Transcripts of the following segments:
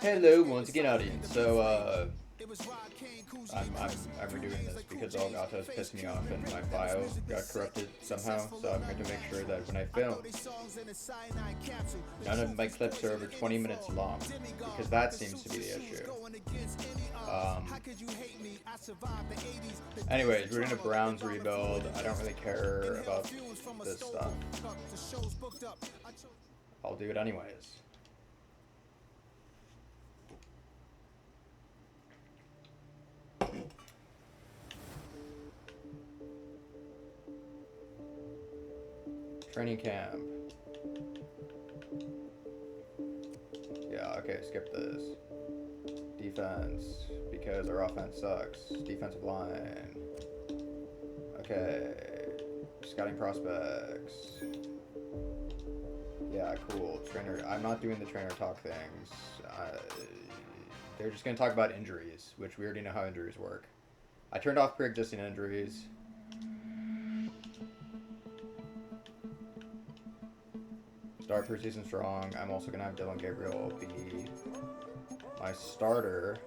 Hello, once again, audience. I'm redoing this because Elgato is pissing me off and my file got corrupted somehow. So I'm going to make sure that when I film, none of my clips are over 20 minutes long because that seems to be the issue. Um, Anyways, we're in a Browns rebuild. I don't really care about this stuff. I'll do it anyways. Training camp. Yeah, okay, skip this. Defense, because our offense sucks. Defensive line. Okay. Scouting prospects. Yeah, cool. Trainer. I'm not doing the trainer talk things. They're just going to talk about injuries, which we already know how injuries work. I turned off pre-existing injuries. Start preseason strong. I'm also going to have Dylan Gabriel be my starter.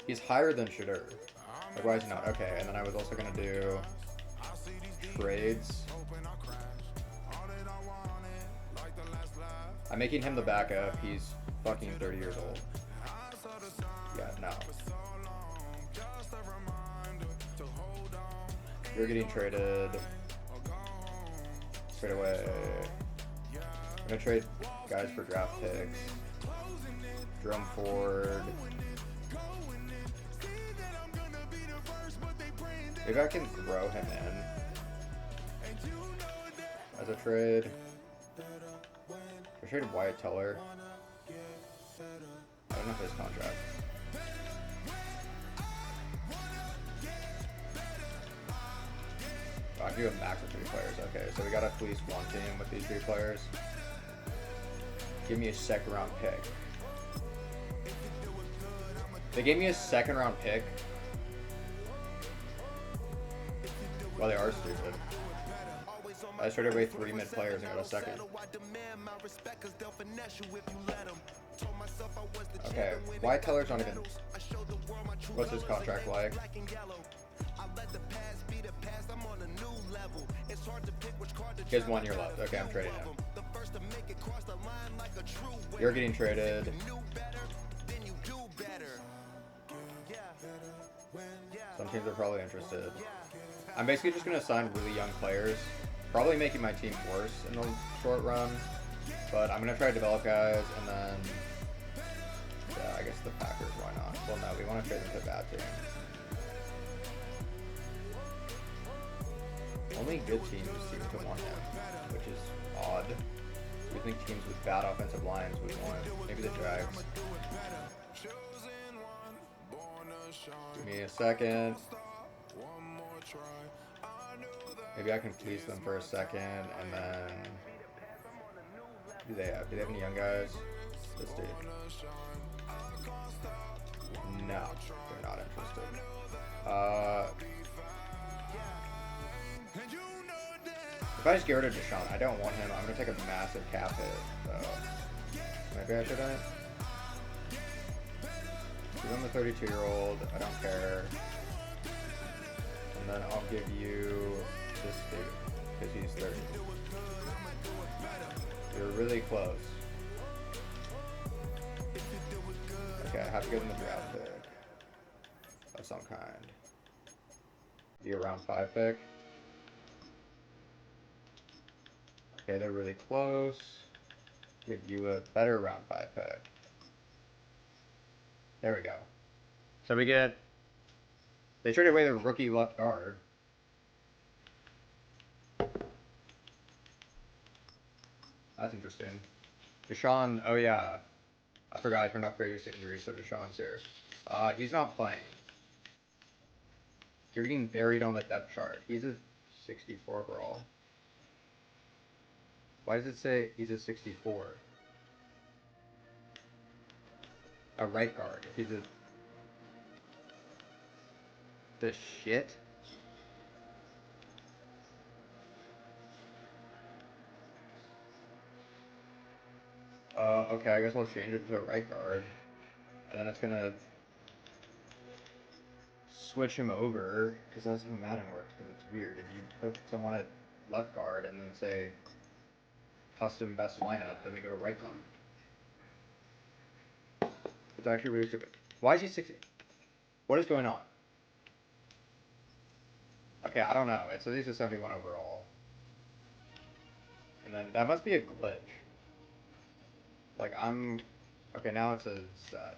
He's higher than Shadur. Like, why is he not? Okay, and then I was also going to do trades. I'm making him the backup. He's fucking 30 years old. Yeah, no. You're getting traded. Straight away. I'm gonna trade guys for draft picks. Drum Ford. Maybe I can throw him in as a trade. I traded Wyatt Teller. I don't know his contract. Oh, I can do a max of 3 players. Okay, so we got at least one team with these 3 players. Give me a second round pick. They gave me a second round pick. Well, they are stupid. I traded away 3 mid players and got a second. Okay, Wyatt Teller's not even. What's his contract like? He has 1 year left. Okay, I'm trading him. You're getting traded. Some teams are probably interested. I'm basically just going to sign really young players. Probably making my team worse in the short run. But I'm going to try to develop guys and then... Yeah, I guess the Packers, why not? Well, no, we want to trade them to a bad team. Only good teams seem to want him, which is odd. We think teams with bad offensive lines would want him. Maybe the Jags. Give me a second. Maybe I can please them for a second, and then... Do they have any young guys? This dude. No, they're not interested. If I just get rid of Deshaun, I don't want him. I'm going to take a massive cap hit, so maybe I shouldn't. Give him the 32-year-old. I don't care. And then I'll give you this dude, because he's 30. You're really close. Okay, I have to give him the draft pick of some kind. Be a round 5 pick. Okay, they're really close. Give you a better round 5 pick. There we go. So we get... They traded away their rookie left guard. That's interesting. Deshaun, oh yeah. I forgot I turned off previous injury, so Deshaun's here. He's not playing. You're getting buried on the depth chart. He's a 64 overall. Why does it say he's a 64? A right guard. He's a... The shit? Okay, I guess we'll change it to a right guard. And then it's gonna switch him over, because that's how Madden works, because it's weird. If you put someone at left guard and then say custom best lineup, then they go to right guard. It's actually really stupid. Why is he 60? What is going on? Okay, I don't know. It's at least a 71 overall. And then that must be a glitch. Like, I'm... Okay, now it says that.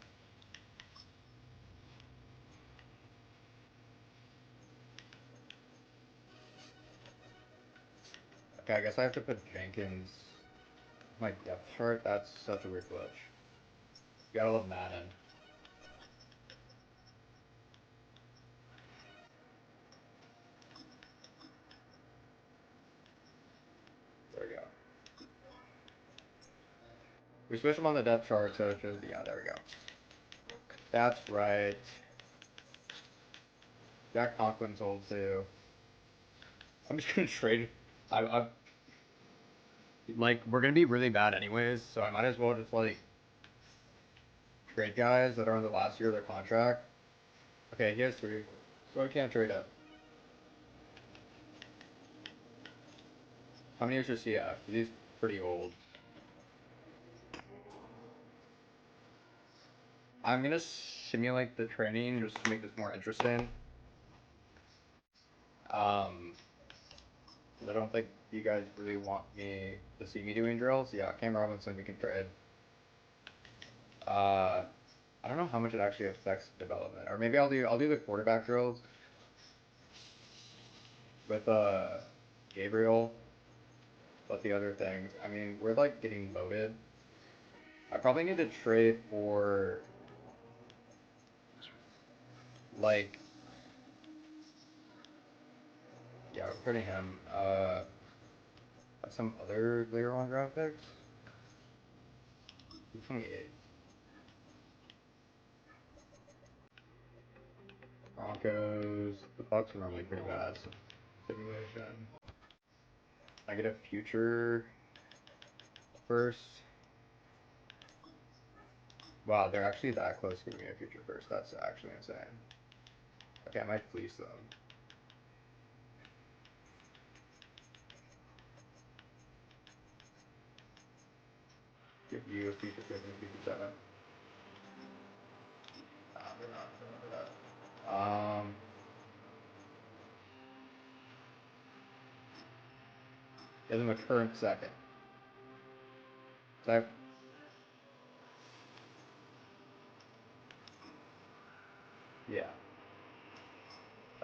Okay, I guess I have to put Jenkins... My depth chart? That's such a weird glitch. You gotta love Madden. There we go. We switched them on the depth chart, so it's just... Yeah, there we go. That's right. Jack Conklin's old too. I'm just gonna trade... I like, we're gonna be really bad anyways, so I might as well just, like... Trade guys that are on the last year of their contract. Okay, he has 3. So I can't trade him. How many years does he have? He's pretty old. I'm gonna simulate the training just to make this more interesting. I don't think you guys really want me to see me doing drills. Yeah, Cam Robinson, we can trade. I don't know how much it actually affects development, or maybe I'll do the quarterback drills with Gabriel. But the other things, I mean, we're like getting loaded. I probably need to trade for like, yeah, we're trading him. Some other later on draft picks. 28. Broncos. The Bucks are normally pretty bad. So simulation. I get a future first. Wow, they're actually that close to giving me a future first. That's actually insane. Okay, I might fleece them. Give you a future 5 and a future 7. They're not remember that. Give them a current second. So yeah.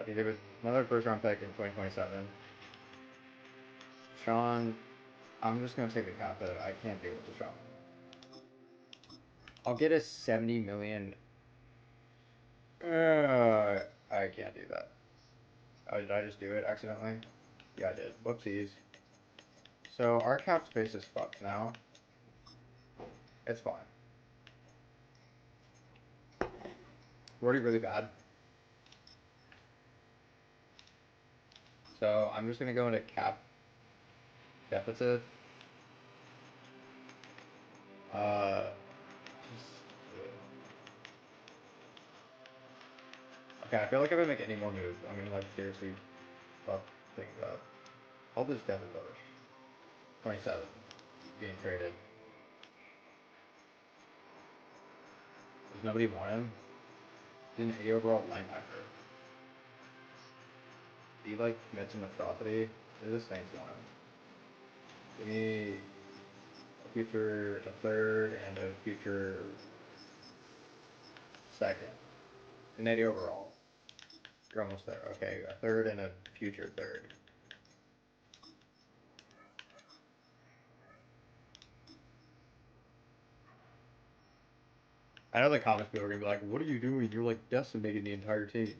Okay, there was another first round pick in 2027. Sean, I'm just gonna take the cap that I can't do with the Sean. I'll get a 70 million. I can't do that. Oh, did I just do it accidentally? Yeah, I did. Whoopsies. So our cap space is fucked now. It's fine. We're already really bad. So I'm just gonna go into cap deficit. Uh, okay, I feel like if I make any more moves, I'm gonna like seriously fuck things up. All this Devin Bush. 27. Being traded. Does nobody want him? He's an 80 overall linebacker. He like commits an atrocity. There's a Saints want him. Give me a future, a third, and a future second. An 80 overall. You're almost there. Okay, a third and a future third. I know the comments people are gonna be like, "What are you doing? You're like decimating the entire team."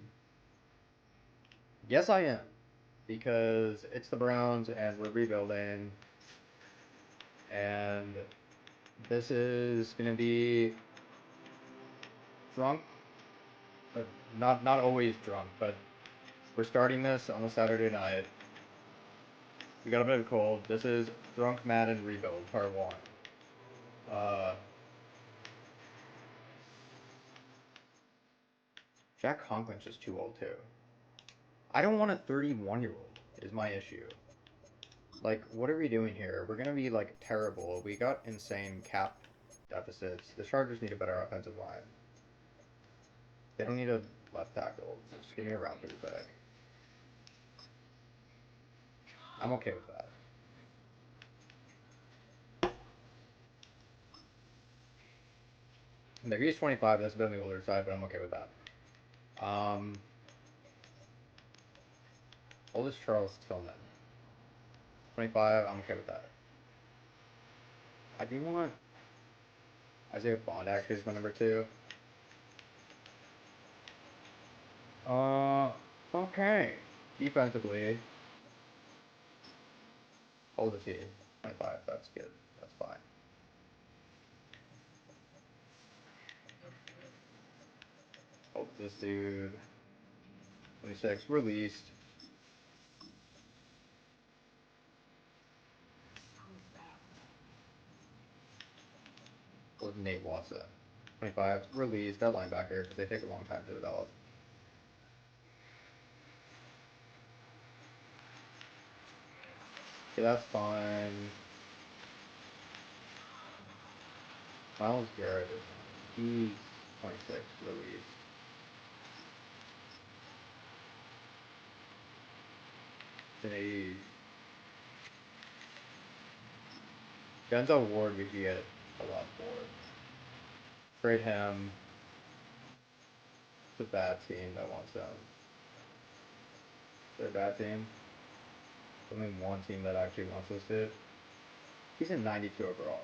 Yes, I am, because it's the Browns and we're rebuilding, and this is gonna be drunk, but not always drunk. But we're starting this on a Saturday night. We got a bit of a cold. This is Drunk Madden Rebuild Part 1. Uh, Jack Conklin's just too old too. I don't want a 31-year-old. Is my issue. Like, what are we doing here? We're gonna be like terrible. We got insane cap deficits. The Chargers need a better offensive line. They don't need a left tackle. Just give me a round 3 pick. I'm okay with that. Maybe he's 25. That's a bit on the older side, but I'm okay with that. Um, Oldest Charles Tillman. 25. I'm okay with that. I do want Isaiah Bond actually is my number 2. Okay. Defensively, hold the team. 25. That's good. That's fine. Hold this dude. 26. Released. Hold Nate Watson. 25. Released. That linebacker because they take a long time to develop. Okay, that's fine. Miles Garrett is he's 26. Released. They Denzel Ward we could get a lot for. Trade him. It's a bad team that wants him. They're a bad team. Only one team that actually wants this dude. He's in 92 overall.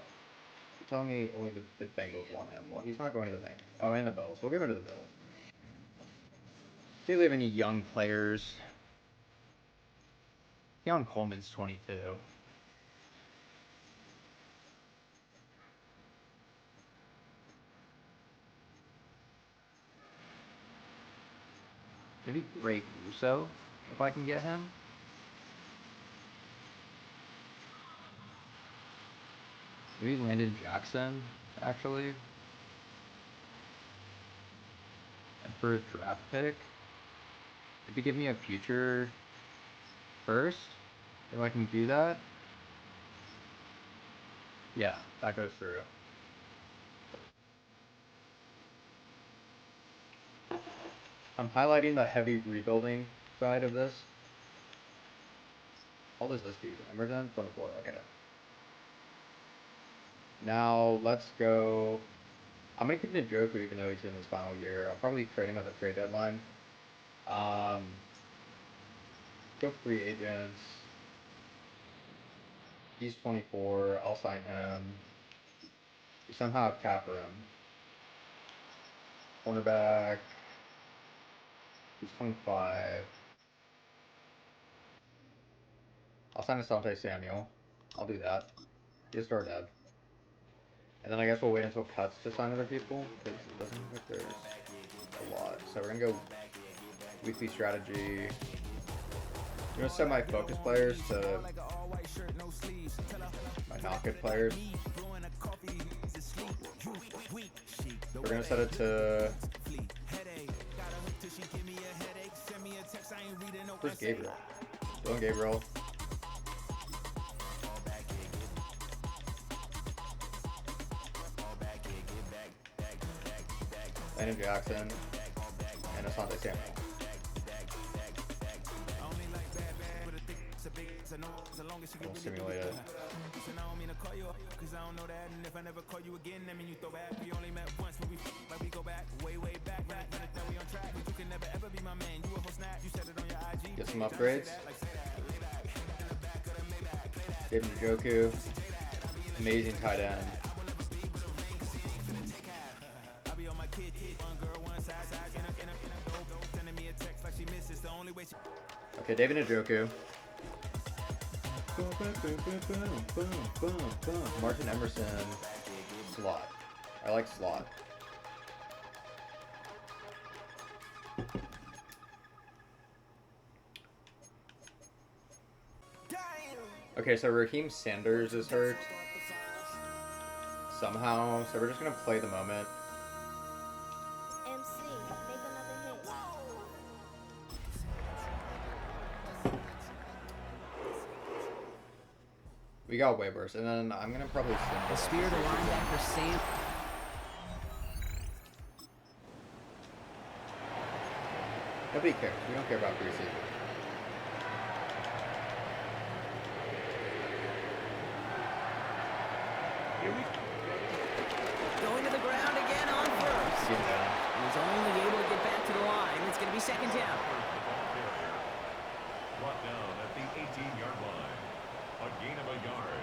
You're telling me only the Bengals want him? Well, he's not going to the Bengals. Oh, and the Bills. We'll give him to the Bills. Do you have any young players? Keon Coleman's 22. Maybe Greg Russo, if I can get him. Maybe Landon Jackson, actually. And for a draft pick, if you give me a future first, if I can do that, yeah, that goes through. I'm highlighting the heavy rebuilding side of this. How old is this dude? Emerson? 24. Okay. Now let's go. I'm gonna keep Njoku even though he's in his final year. I'll probably trade him at the trade deadline. Um, Go free agents. He's 24. I'll sign him. We somehow have cap room. Cornerback. He's 25. I'll sign Asante Samuel. I'll do that. He's our dev. And then I guess we'll wait until cuts to sign other people because it doesn't look like there's a lot. So we're gonna go weekly strategy. I'm gonna set my focus players to my not good players. We're gonna set it to. Where's Gabriel? Dylan Gabriel. Landon Jackson. And Asante Samuel. We'll simulate it. Get some upgrades. David Njoku. Amazing tight end. Okay, David Njoku. Martin Emerson. Slot. I like slot. Okay, so Raheem Sanders is hurt. somehow, so we're just gonna play the moment. MC, make another hit. We got way worse, and then I'm gonna probably send The spear to linebacker Sam. Nobody cares. We don't care about preseason. Going to the ground again on first. Get down. He's only able to get back to the line. It's going to be second down. Brought down at the 18-yard line. A gain of a yard.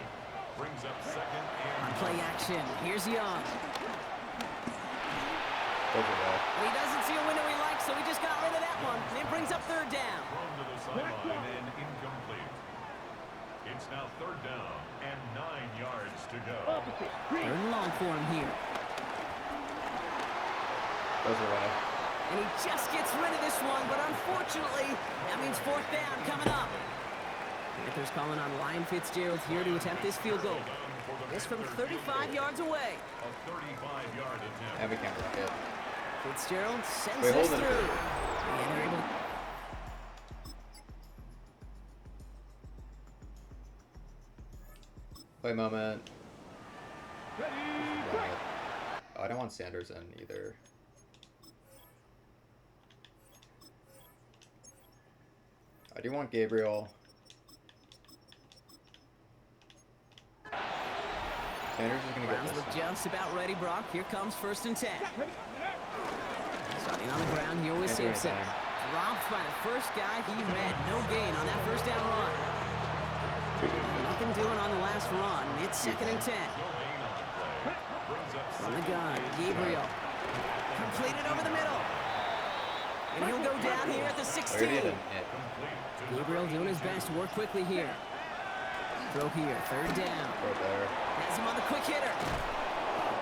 Brings up second On and play action, here's Young. Goes away. He doesn't see a window he likes, so he just got rid of that one. And it brings up third down. thrown to the sideline and incomplete. It's now third down and 9 yards to go. Third and long for him here. Goes away. And he just gets rid of this one, but unfortunately, that means fourth down coming up. Panthers calling on Ryan Fitzgerald here to attempt this field goal. This from 35 yards away. A 35-yard attempt. And we can't block it. Fitzgerald sends Wait, this hold it. through. And they're able. Play moment. Right. Oh, I don't want Sanders in either. I do want Gabriel. Sanders is gonna get Browns this. look just about ready, Brock. Here comes first and 10. Starting on the ground here with Can't do Simpson. anything. Dropped by the first guy he read. No gain on that first down run. Nothing doing on the last run. It's second and 10. From the gun, Gabriel. Completed over the middle. And he'll go down here at the 16. Already did it. Gabriel doing his best to work quickly here. Throw here, third down. Right there. Has him on the quick hitter.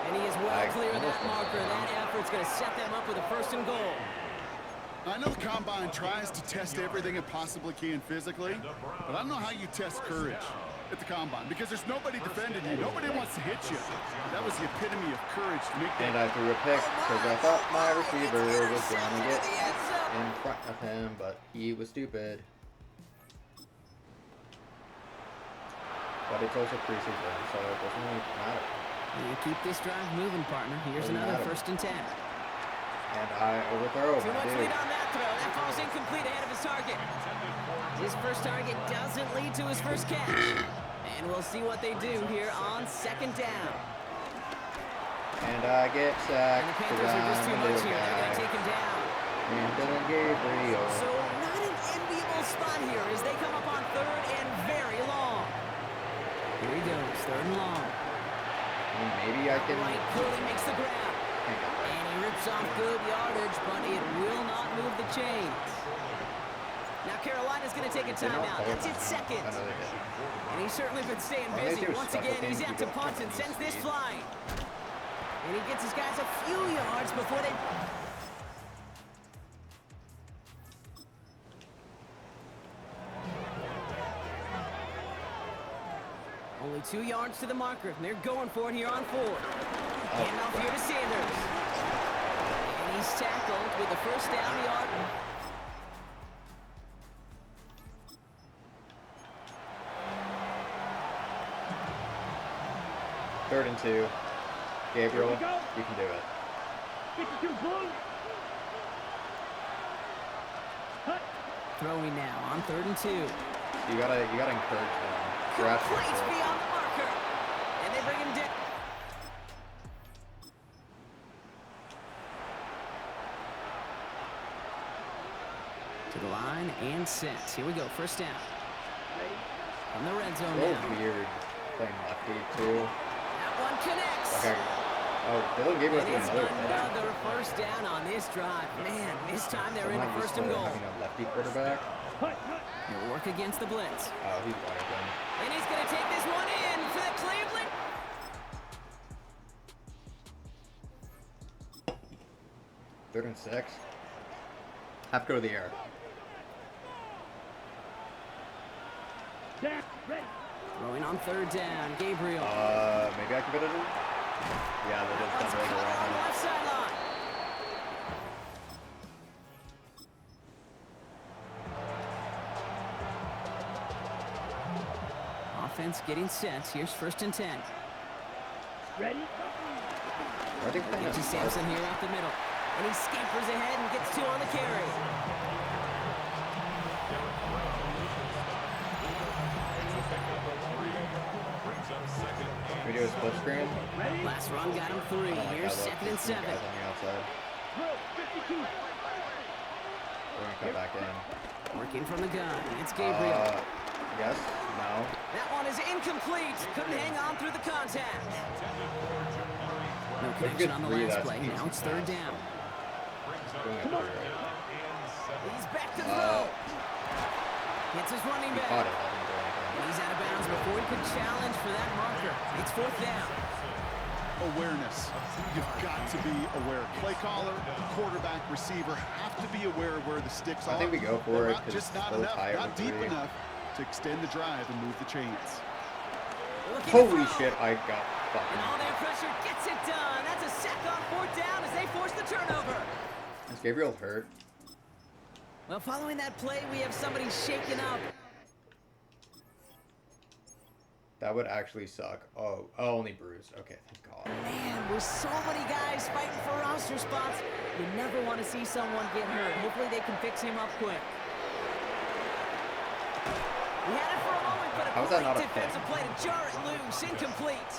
And he is well clear of that marker. That effort's going to set them up with a first and goal. I know the Combine tries to test everything it possibly can physically, but I don't know how you test courage at the Combine, because there's nobody defending you. Nobody wants to hit you. That was the epitome of courage to make that. And I threw a pick because I thought my receiver was going to get in front of him, but he was stupid. But it's also preseason, so it doesn't really matter. You keep this drive moving, partner. Here's Doesn't another matter. first and 10. And I overthrow Too my much dude. lead on that throw. That falls incomplete ahead of his target. His first target doesn't lead to his first catch. And we'll see what they do here on second down. And I get And sacked the because Panthers are just I'm too a much little here. They're going to guy. take him down. And Dylan Gabriel. So not an enviable spot here as they come up on third and very long. Here he goes, third and long. And maybe I can... Right, Curley makes the grab. And he rips off good yardage, but it will not move the chains. Now Carolina's going to take a timeout. That's its second. I know they did. And he's certainly been staying All they busy. do is Once special again, he's teams, out you to don't punt have and to sends use this special flying. And he gets his guys a few yards before they... Only 2 yards to the marker. And they're going for it here on fourth. Hand off here to Sanders. And he's tackled with the first down yard. Third and 2. Gabriel, you can do it. Throwing now on third and 2. You gotta encourage them. Scratch Complete this. beyond the marker. And they bring him down. To the line and set. Here we go, first down. From the red zone So now. weird playing lefty too. That one connects. Okay. Oh, Dylan Gabriel It doing is another thing. another first down on this drive. Man, this time they're I'm into not used first to and goal. having a lefty quarterback. He'll work against the blitz. Oh, he's wide open. And he's going to take this one in for the Cleveland. Third and 6. Have to go to the air. Throwing on third down, Gabriel. Maybe I can get it in. Yeah, they just Let's sent cut over on right the now. left sideline. Offense getting set. Here's 1st and 10. Ready? Are they playing Get a to smart? Sampson here off the middle. And he scampers ahead and gets 2 on the carry. Can we do a split screen? Last run got him 3. I don't like Here's that look. 2nd and Just two 7. guys on the outside. Drill 52. We're gonna come back in. Working from the gun. It's Gabriel. Yes? No? That one is incomplete. Couldn't hang on through the contact. No connection on the three, last that's play. Now it's 3rd down. Doing it right. He's back to throw. Hits his running He back. caught it. That didn't do anything. And he's out of bounds before he could challenge for that marker. It's 4th down. Awareness. You've got to be aware. Play caller, quarterback, receiver have to be aware of where the sticks are. I think we go for They're it not 'cause just it's not a little enough, higher not than deep 3. enough to extend the drive and move the chains. Looking Holy to throw. shit, I got And fucking. all their pressure gets it done. That's a sack on 4th down as they force the turnover. Is Gabriel hurt? Well, following that play, we have somebody shaken up. That would actually suck. Oh, only bruised. Okay, thank God. Man, with so many guys fighting for roster spots, you never want to see someone get hurt. Hopefully they can fix him up quick. We had it for a moment, but How a is that great not a defensive pick? play to jar it loose. Incomplete.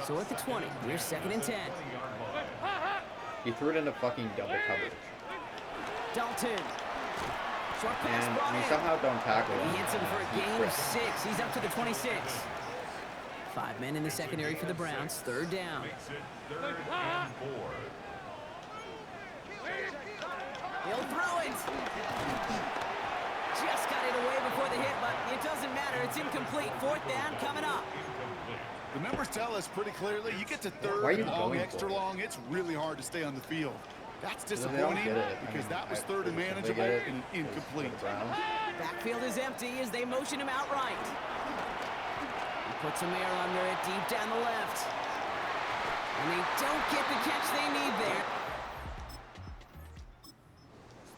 So at the 20, here's 2nd and 10. He threw it into fucking double coverage. Dalton. Short pass And brought we in. somehow don't tackle him. He hits him for a He gain of tripped. 6. He's up to the 26. 5 men in the secondary for the Browns. 3rd down. Makes it 3rd and 4. He'll throw it. Just got it away before the hit, but it doesn't matter. It's incomplete. 4th down coming up. The numbers tell us pretty clearly, you get to Why are 3rd you and long, going extra for it? long, it's really hard to stay on the field. That's So they don't disappointing get it. I because mean, that was I 3rd and personally manageable get it and because incomplete. of the Browns. Backfield is empty as they motion him outright. He puts some air under it deep down the left. And they don't get the catch they need there.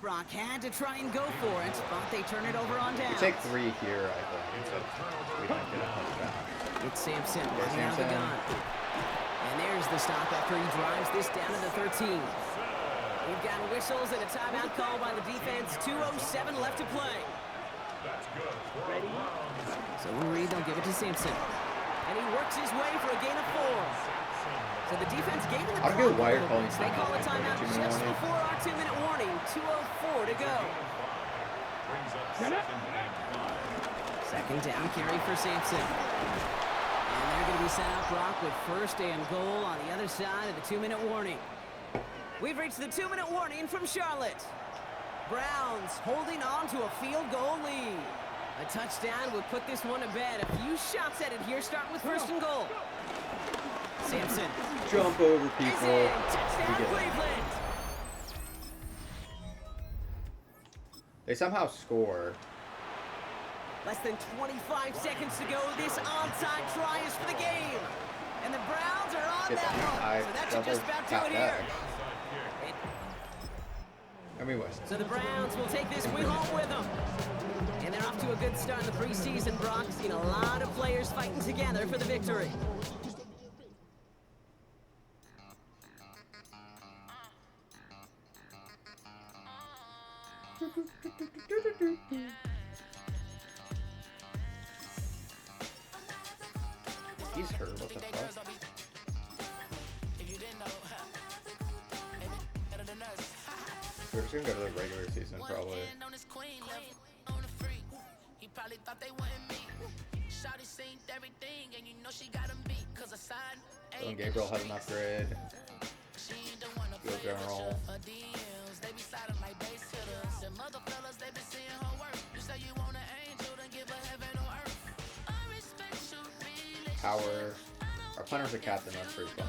Brock had to try and go for it, but they turn it over on down. We take 3 here, I think. So we don't get a touchdown. It's Sampson Yeah, running out of the Sampson. gun. And there's the stop after he drives this down to the 13. We've got whistles and a timeout call by the defense. 2:07 left to play. Ready? So when read, they'll give it to Sampson. And he works his way for a gain of 4. So the defense gave him the I don't get why you're clock. calling They call a timeout timeout before the 2-minute just warning. before our 2-minute warning. 2:04 to go. Brings up 2nd and 5. 2nd down carry for Sampson. And they're going to be set up, Brock, with 1st and goal on the other side of the 2-minute warning. We've reached the 2-minute warning from Charlotte. Browns holding on to a field goal lead. A touchdown would put this one to bed. A few shots at it here, starting with 1st and goal. Sampson Jump over is people. in. We Touchdown, get it. Cleveland. They somehow score. Less than 25 seconds to go. This onside try is for the game. And the Browns are on that one. So that should just about do it here. It- And we win. So the Browns will take this win home with them. And they're off to a good start in the preseason, Brock. Seen a lot of players fighting together for the victory. He's hurt. What the fuck? We're just gonna go to the regular season, probably. Dylan Gabriel had an upgrade. Field general. Power. Our punter's a captain, that's pretty funny.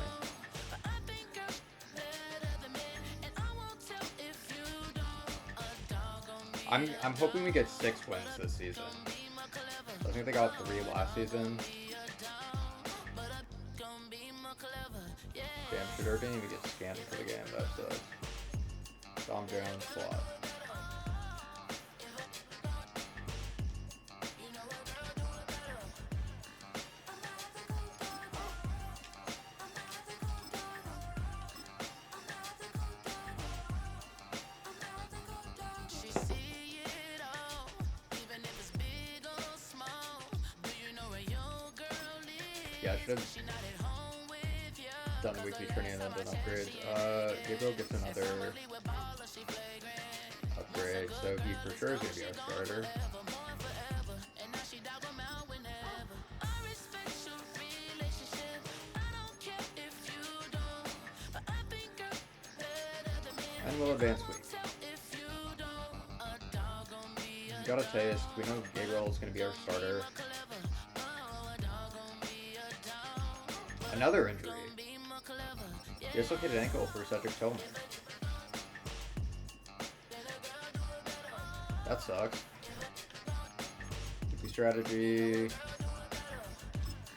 I'm hoping we get 6 wins this season. I think they got 3 last season. Damn shooter didn't even get scanned for the game. That sucks. Dom Jones slot. Yeah, I should have done weekly training and then done upgrades. Gabriel gets another upgrade, so he for sure is going to be our starter. And we'll advance week. Got a taste. We know Gabriel is going to be our starter. Another injury. Dislocated ankle for Cedric Tillman. That sucks. Strategy.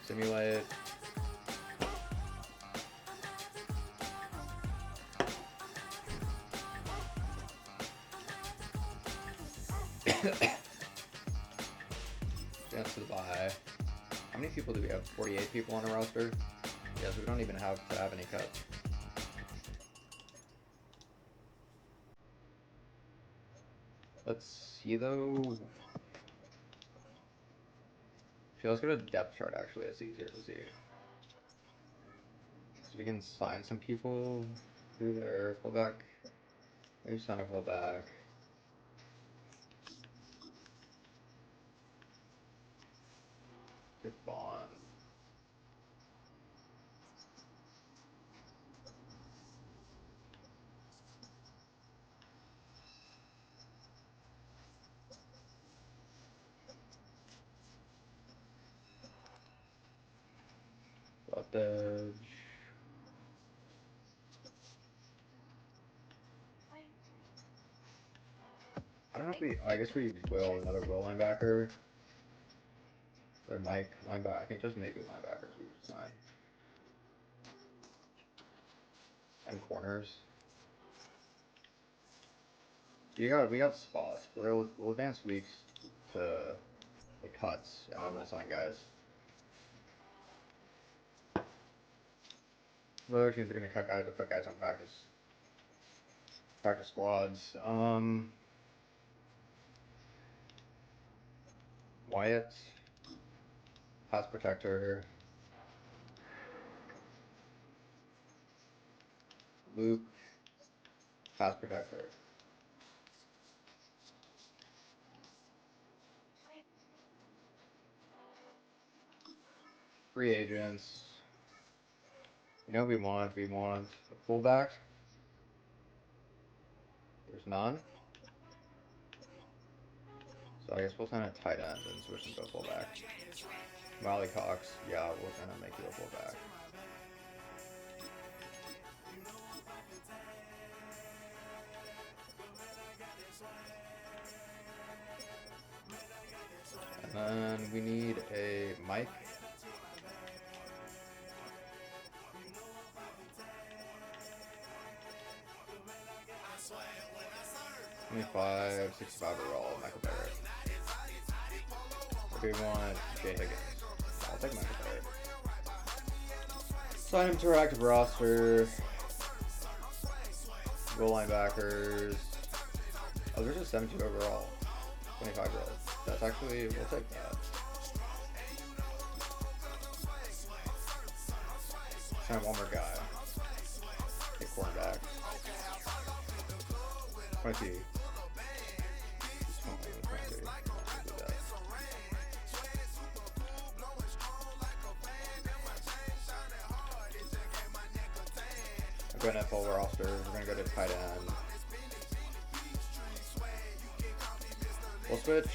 Simulate. Chance to the bye. How many people do we have? 48 people on the roster? Yes, we don't even have to have any cuts. Let's see though. Okay, let's go to depth chart actually, it's easier to see. So we can sign some people through their fullback. Maybe sign a fullback. Good bond. Voltage. I don't know if we. I guess we will another will linebacker. Or Mike linebacker. I think just maybe linebackers we should sign. And corners. We got spots. We'll advance weeks to the cuts and then we'll sign guys. The other teams are gonna cut guys to put guys on practice squads. Wyatt, pass protector. Luke, pass protector. Free agents. You know we want a fullback. There's none. So I guess we'll sign a tight end and switch him to a fullback. Molly Cox, yeah, we're gonna make you a fullback. And then we need a Mike. $25, $65 overall, Michael Barrett. Or do we want Jay Higgins? I'll take Michael Barrett. Sign him to our active roster. Goal linebackers. Oh, there's a 72 overall. 25-year-old. That's actually, we'll take that. Sign one more guy. Take cornerback. 22. Go to NFL roster. We're gonna go to tight end. We'll switch.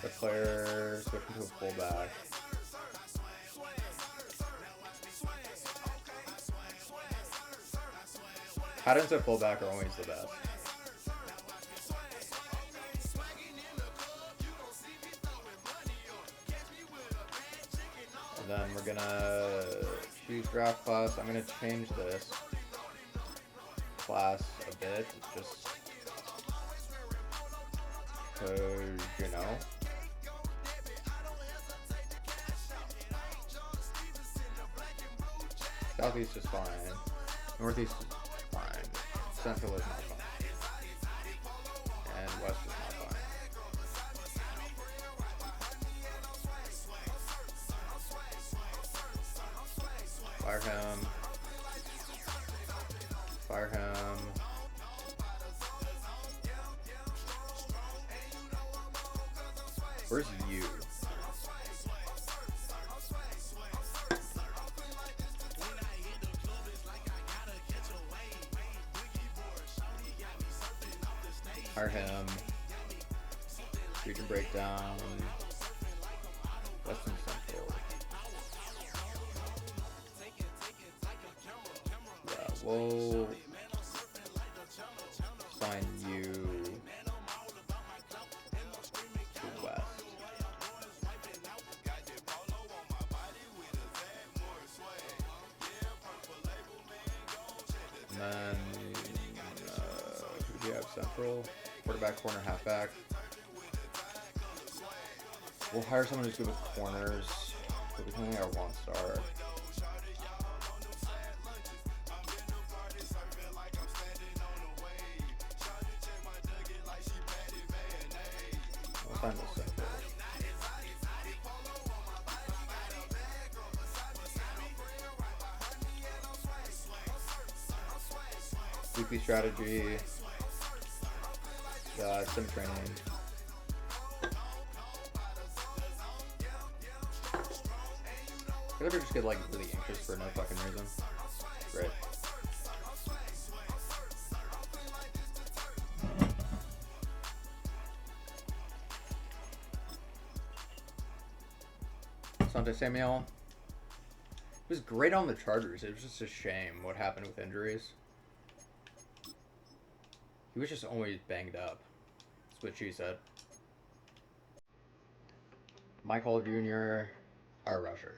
The player switch into a fullback. Tight ends at fullback are always the best. then we're gonna choose draft class. I'm gonna change this class a bit, just because, you know. Southeast is fine. Northeast is fine. Central is not fine. And West is not fine. Fire him. Fire him. Where's you? Fire him. Region breakdown. Western Central. Yeah, we'll assign you to West. And then, who do you have Central? Quarterback, corner, halfback. We'll hire someone who's good with corners. We're becoming our 1-star. We'll find this Central. Weekly strategy. Sim training. Could ever just get like really anxious for no fucking reason? Great. Asante Samuel. He was great on the Chargers. It was just a shame what happened with injuries. He was just always banged up. That's what she said. Mike Hall Jr., our rusher.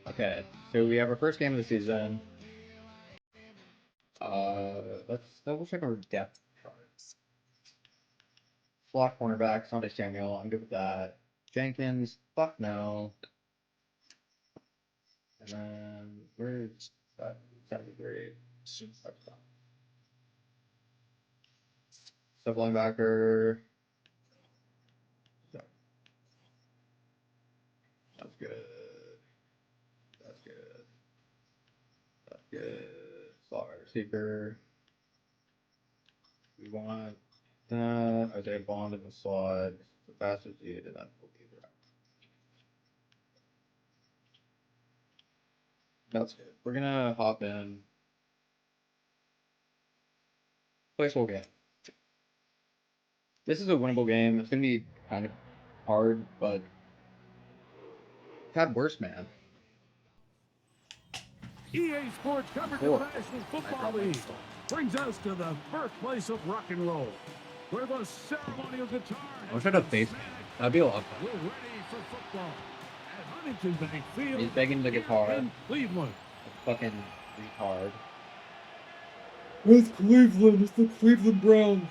Okay, so we have our first game of the season. Let's double check our depth charts. Slot cornerback, Asante Samuel, I'm good with that. Jenkins, fuck no. And then where's that? 73. Sub linebacker. That's good. That's good. That's good. Slot receiver. We want that. Isaiah Bond in the slot. The fastest dude, and then we'll be there. That's good. We're gonna hop in. Play full game. This is a winnable game. It's gonna be kind of hard, but had worse, man. EA Sports coverage of the National Football League brings us to the birthplace of rock and roll, where the ceremonial guitar. I wish I had a face. That'd be a lot of We're fun. ready for football at Huntington Bank Field. He's begging the guitar. in Cleveland. Fucking retard. It's Cleveland. It's the Cleveland Browns.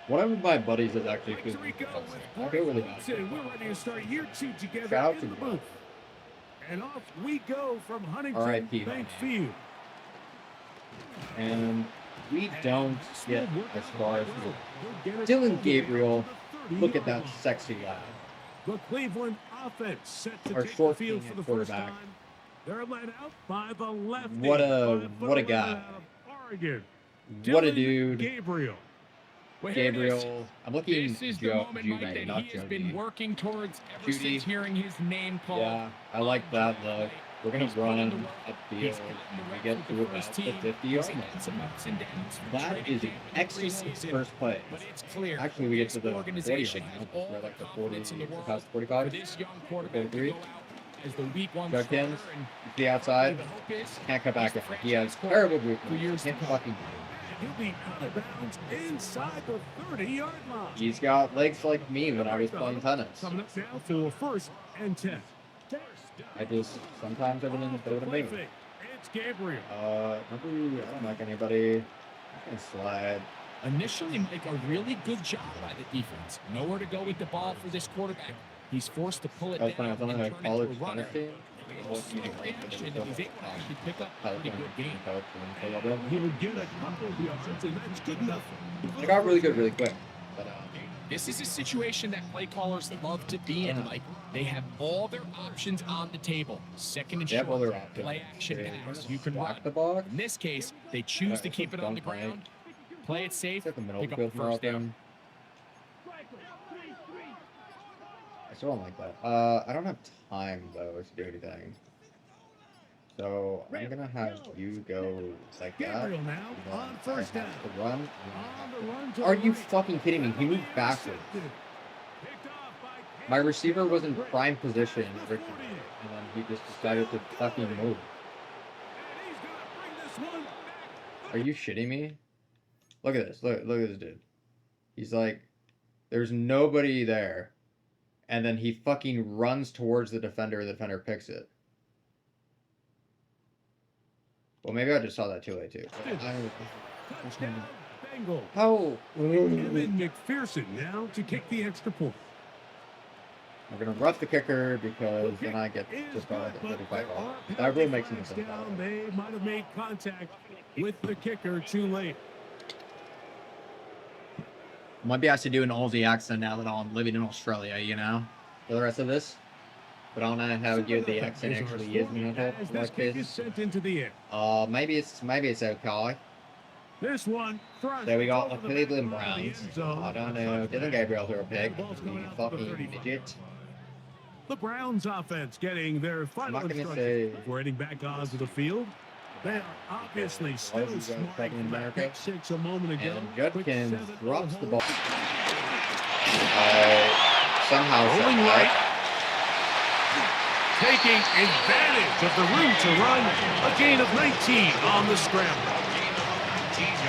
One of my buddies is actually Puerto Cleveland. Rico with I feel really bad. Clemson. We're ready to start year 2 together Shout out in to the you. booth. And off we go from Huntington R.I.P. Bank Field. And we don't get as far as We'll get it Dylan over Gabriel. to the Look at 30-yard that line. sexy lad. The Cleveland offense set to Our take the short field king for the at first quarterback. time. They're led out by the lefty. What a 5'11" guy. out of Oregon. What a Dylan dude. Gabriel. Well, here it is. Gabriel. I'm looking This is the Joe, moment, Mike, Juve, that not he has Jody. been working towards ever Judy. since hearing his name called. Yeah, I like that look. We're gonna He's run pulling the rope. at He's field. getting the We reps get with to the about first the team. 50 He's yard had line. some ups and downs from That training is an camp and excellent preseason, first play. But it's clear Actually, we get to this the 40 organization yard has line. all We're the like the 40, confidence in the world past for 45. this young quarterback to 43. go out as the week 1 Judkins, starter. And the outside. the hope is Can't cut back he's in. the He has franchise terrible quarterback for movement. years to Can't come. fucking. He'll be out of bounds inside the 30-yard line. He's got legs like me when I was playing tennis. Coming up now for 1st and 10. I just sometimes everything's better than me. It's Gabriel. I don't like anybody. I can slide. Initially make a really good job by the defense. Nowhere to go with the ball for this quarterback. He's forced to pull it down and turn it to a college runner. tennis team. He's able to actually pick up a pretty good game. He would get a couple of yards, and that's good enough. It got really good really quick. But, This is a situation that play callers love to be in, Mike. They have all their options on the table. Second and Yep, all short, their options. play action pass. You can block run. the ball. In this case, they choose to keep it on the Don't ground, play it safe, Get the middle pick up field the more first down. often. I still don't like that. I don't have time though to do anything. So I'm gonna have you go like that. Gabriel now on first down. To run. On the run to Are the you right. fucking kidding me? He moved backwards. Picked off by My receiver was in prime position originally, and then he just decided to fucking move. And he's gonna bring this one back. Are you shitting me? Look at this. Look at this dude. He's like, there's nobody there. And then he fucking runs towards the defender picks it. Well, maybe I just saw that too late too. Touchdown, Bengals. How? Kevin McPherson now to kick the extra point. We're gonna rough the kicker because then I get just about the 35 ball. That really makes sense. Down, they might have made contact with the kicker too late. Might be asked to do an Aussie accent now that I'm living in Australia, you know? For the rest of this. But I don't know how good the accent actually is in As this kick is sent into the air. Maybe it's okay. This one thrust So we got the over back Cleveland line of the Browns. end zone. I don't know. Dylan Gabriel threw a pick. Ball's going You out to the fucking 35. midget. The Browns offense getting their final not gonna instructions say- before heading back onto the field. They are obviously still you guys smart talking from that America? pick six a moment ago. And Quick Judkins 7 drops the hold. ball. Somehow said Rolling that. right. Taking advantage of the room to run. A gain of 19 on the scramble.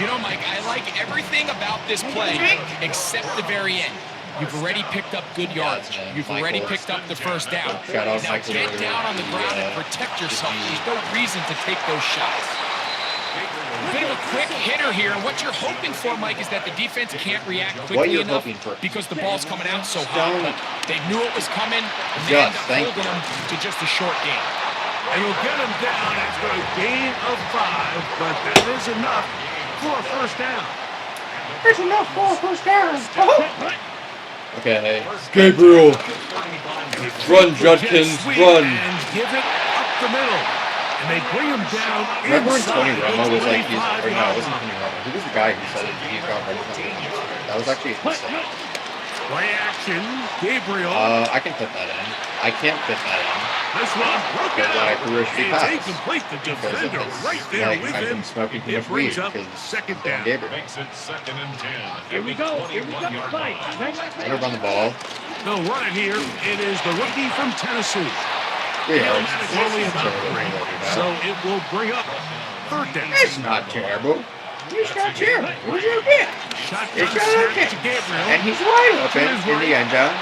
You know, Mike, I like everything about this play except the very end. You've already picked up good yards. man. You've already Michael. picked up the first down. Shout out Now Michael get Jordan. down on the ground and protect yourself. There's no reason to take those shots. A bit of a quick hitter here, and what you're hoping for, Mike, is that the defense can't react What quickly you're enough hoping for. because the ball's coming out so hot. Don't- But they knew it was coming, and they Just, ended up thank holding you. them to just a short game. And will get him down after a gain of 5, but that is enough for a first down. Okay. Gabriel. Run, Judkins, Jet sweep run. And give it up the middle. And they bring him down Remember when inside Tony the Romo was like, he's, or no, it 25-yard wasn't line. Tony Romo. Who was the guy who said it? He's got ready for the That was actually insane. Play action, Gabriel. I can fit that in. I can't fit that in. This one broke Because out. I threw a shitty It's pass. incomplete. The Because defender it's right there like with I've him. been smoking too It much weed brings up because second Dylan down. Gabriel. Makes it 2nd and 10. Here we go. Here we go. Fight. I'm gonna run the ball. They'll run it here. It is the rookie from Tennessee. 3 yards. Automatic only about 3. So it will bring up third down. It's not terrible. It's not terrible. Where's your pick? Shotgun It's not snap okay. to Gabriel. And he's wide open in the end zone.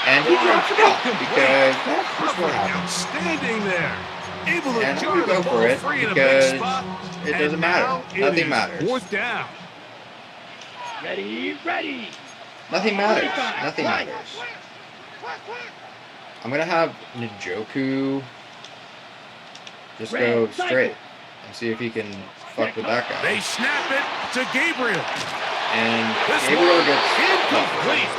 And he drops the ball because that's just what Covering happens. outstanding there. Able to And jar we the go ball for it free in a because big spot. it doesn't And matter. now it Nothing is matters. Fourth down. Ready, ready. Nothing matters. Nothing matters. I'm gonna have Njoku just go straight and see if he can fuck with that guy. They snap it to Gabriel. And This Gabriel one gets incomplete.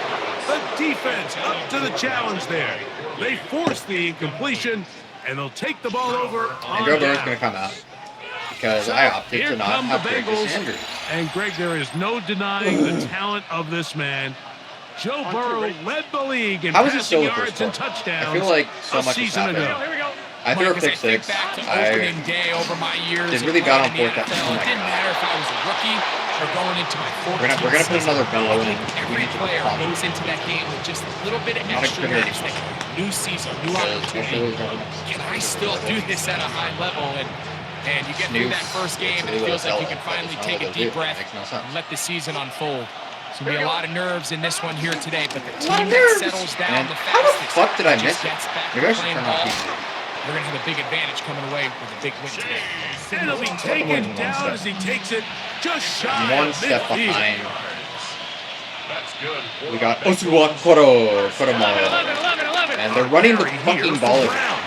The defense up to the challenge there. They force the incompletion, and they'll take the ball over on and Joe Burrow's down. gonna come out because I opted Here to not come have the Greg Bengals. Sanders. And Greg, there is no denying the talent of this man. Joe Burrow led the league in How is it passing still the yards first and quarter? touchdowns I feel like so a much has season happened. ago. Here we go. I threw a Mike, as I pick think six. back to I opening day over my years did of really bad on playing in the fourth down. NFL, Oh my it didn't God. matter if I was a rookie or going into my 14th We're gonna put season. another bellow I in. think We every need to player pop. goes into that game with just a little bit of Not a extra good minutes. New season, new Because opportunity. hopefully we're gonna- Can I still do this at a high level? And And you get through that first game, and it feels like you can finally take a deep breath and let the season unfold. There's going to be a lot of nerves in this one here today, but the team that settles down the how the fastest fuck did I miss it? gets back Maybe I to should playing turn off ball. PC. They're going to have a big advantage coming away with a big win today. And he'll be taken down as he takes it just shy One of step midfield. behind. That's good. We got Osuwa Koromo. 11, 11. And they're running the Here fucking for ball again. Brown.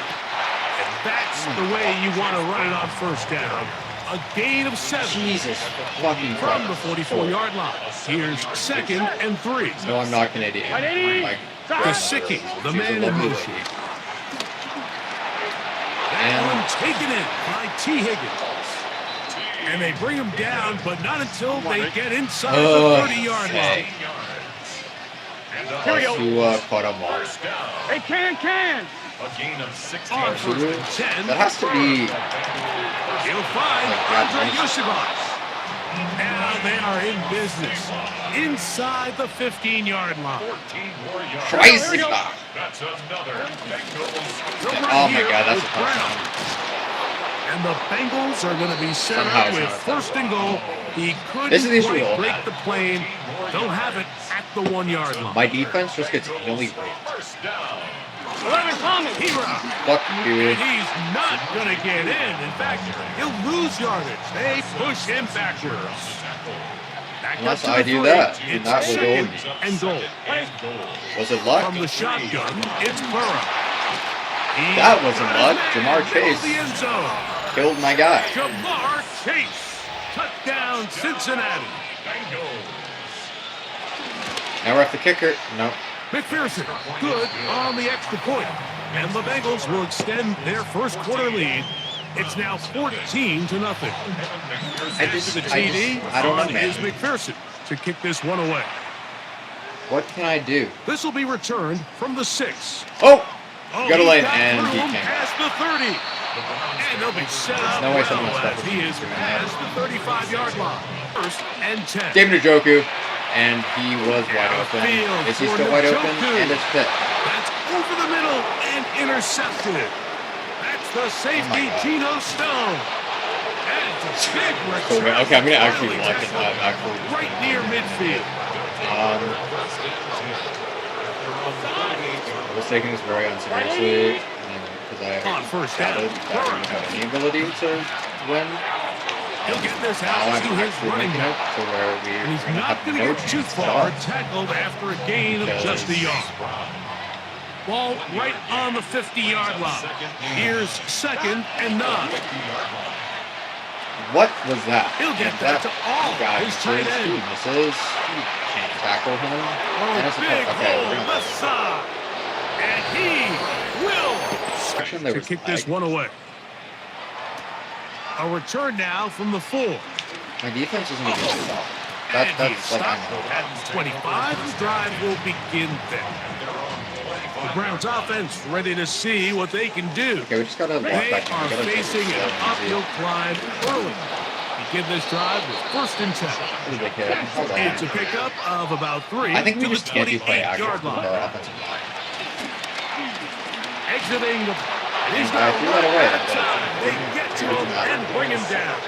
And that's the way you want to run it on first down. A gain of 7 Jesus fucking from the Christ. 44-yard line. Here's 2nd and 3. No, I'm not Canadian. My To grandmother Sike, is. the She's a man in lovely motion. lady. That one taken in by T. Higgins. And they bring him down, but not until they get inside the 30-yard line. Osuwa Koromo. Hey, can. A gain of 16. On first and 10, That has to be. he'll find Andre Yusivas. Now they are in business inside the 15-yard line. 14 more yards. Christ. That's another Bengals. They'll Oh run my here god, that's with a touchdown. Brown. And the Bengals are going to be set Somehow up it's with not a first and goal. He This is the couldn't issue quite we'll break have. the plane. They'll have it at the 1-yard line. My defense just gets really raped. First down. 11 coming. Hero. Fuck you. And he's not going to get in. In fact, he'll lose yardage. They push him backwards. Back up Unless to I the do 30. that, and It's that will 2nd go. and goal. Was it luck? From the shotgun, it's Burrow. He That wasn't got luck. his Jamar man Chase. middle of the end zone. Killed my guy. Jamar Chase. Touchdown, Cincinnati. Now we're at the kicker. Nope. McPherson, good on the extra point. And the Bengals will extend their first quarter lead. It's now 14-0. I The TD I don't know, on man. is McPherson to kick this one away. What can I do? This will be returned from the 6. Oh! Oh, Got a he lane, got and he through came. past the 30. And they'll be set up No way someone's well as special he teams is doing that. past the 35-yard line. First and 10. David Njoku, and he was wide open. Field Is he for still wide open? Njoku. And it's picked. That's over the middle and intercepted. That's the safety, Geno Stone. And it's a big Cool, return. man. Okay, I'm gonna actually Finally look it tackled up. Actually, right near midfield. I was taking this very unseriously because I On first down. doubted that we have any ability to win. He'll get this Now out I'm to his actually running making it back. to where we're And he's going to not have going to no get too chance far. at all. Tackled after a gain of just a yard. Ball right on the 50-yard line. Here's 2nd and 9. What was that? He'll get And that to all guy his tight misses, end. he misses. He can't tackle him. And it's a Big tough. Okay, hole we're gonna left side. And he will Section there to was kick this lag. one away. A return now from the 4. My defense isn't even good. And That's he's like stopped at 25. The drive will begin then. The Browns offense ready to see what they can do. Okay, we just gotta walk They back in. are We gotta take it facing slow an and uphill easy. climb early. Begin this drive with first and 10. What did they hit? Hold on. It's a pickup of about 3 I think we to just the can't do play action 28-yard with line. our offensive line. Exiting the... He's I got threw that away, that but time. They get to it him doesn't matter. and bring him down.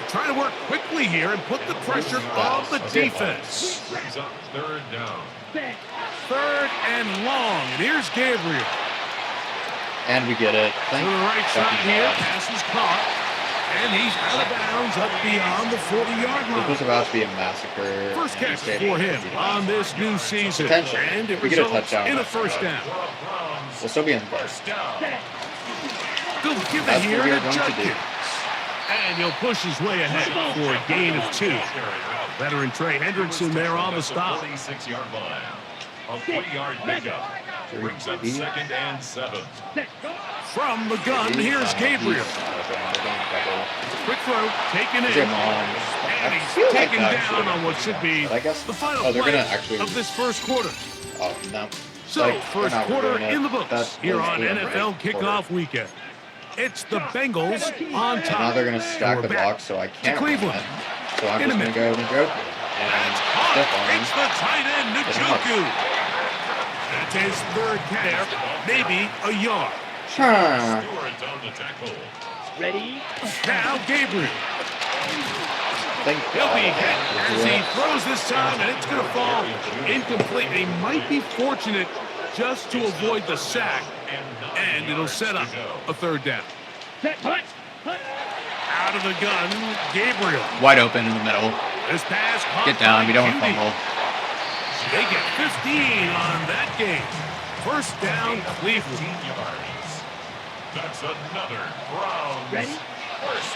Trying to work quickly here and put the pressure on the defense. Brings up third down. 3rd and long. And here's Gabriel. And we get it. To Thank the right side fucking here. God. Pass is caught. And he's out of bounds up beyond the 40-yard This was line. about to be a massacre. First and catch stayed for in him 50 on minutes. this new season. Potential. And it We get a results touchdown. in a first down. We'll still be in the first. They'll give it That's here what we to are going to do. Judkins. And he'll push his way ahead for a gain of 2. Veteran Trey Hendrickson there on the stop. 46-yard line. A 3-yard pickup. Brings up 2nd and 7. From the gun, here's Gabriel. Quick throw, taken in. And he's taken down on what should be But I guess. the final Oh, they're play gonna actually. of this first quarter. Oh no. So, Like, first they're not quarter doing it. in the books That's here on basically a NFL break kickoff weekend. It's the Bengals on top. Now they're gonna stack We're the back box, so I can't run Cleveland. it. So I'm In just a gonna go and joke and That's step caught. on him. It's the tight end, Njoku. That's his 3rd catch, maybe a yard. Huh. Stewart's on the tackle. Ready? Now Gabriel. Thank He'll be God. hit as he throws this time, and it's going to fall incomplete. He might be fortunate just to avoid the sack, and it'll set up a third down. Set, punt. Out of the gun, Gabriel. Wide open in the middle. This pass. Get down. We don't want to Q.D. fumble. They get 15 on that game. First down, Cleveland. That's another Browns. Ready?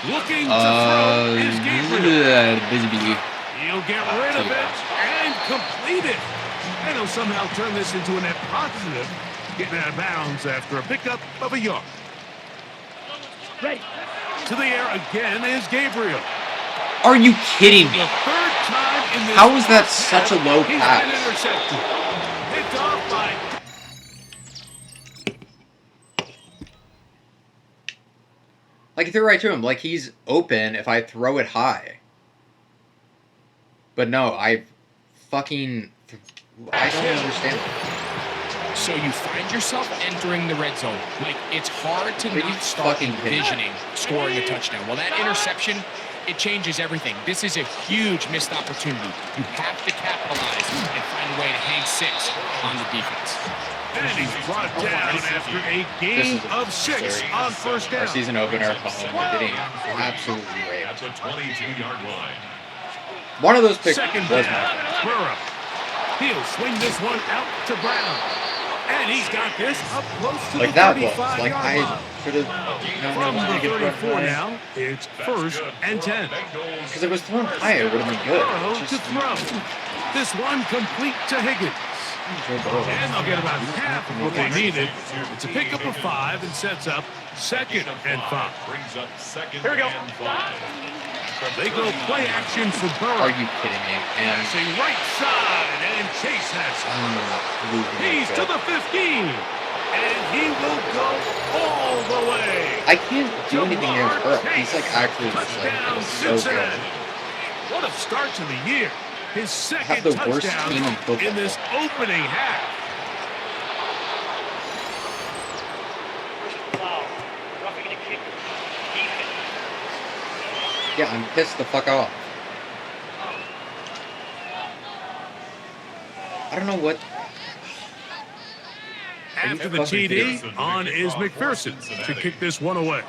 Looking to throw is Gabriel. Busy. He'll get rid of it and complete it. And he'll somehow turn this into a net positive, getting out of bounds after a pickup of a yard. Ready? To the air again is Gabriel. Are you kidding me? The third time in this How is that such a low he's pass? been intercepted. Picked off by... Like, I threw right to him. Like, he's open if I throw it high. But no, I don't understand. So you find yourself entering the red zone. Like, it's hard to not start envisioning scoring a touchdown. Well, that interception, it changes everything. This is a huge missed opportunity. You have to capitalize and find a way to hang 6 on the defense. And he's brought down after a gain of 6 on first down. Our season opener, we're getting absolutely raped. At the 22-yard line. One of those picks Second was down, mine. Burrow. He'll swing this one out to Brown. And he's got this up close to Like the that was 35-yard like I line. should have From known the to get 34 now, it's first and 10. because it was thrown high. It would have been good. Burrow It's to just- throw. This one complete to Higgins. And they'll get about half of what they needed. It's a pickup of 5 and sets up second and 5. Brings up second Here we go. and 5. They go play action for Burrow. Are you kidding me? And Passing right side, and Chase has it. He's to the 15. And he will go all the way. I can't do anything against Burrow. He's like actually just Touchdown, like so Cincinnati. good. What a start to the year. His second the worst touchdown team in football. in this opening half. Foul. Roughing the kicker. Defense. Yeah, I'm pissed the fuck off. I don't know what. After the TD, on is McPherson to kick this one away.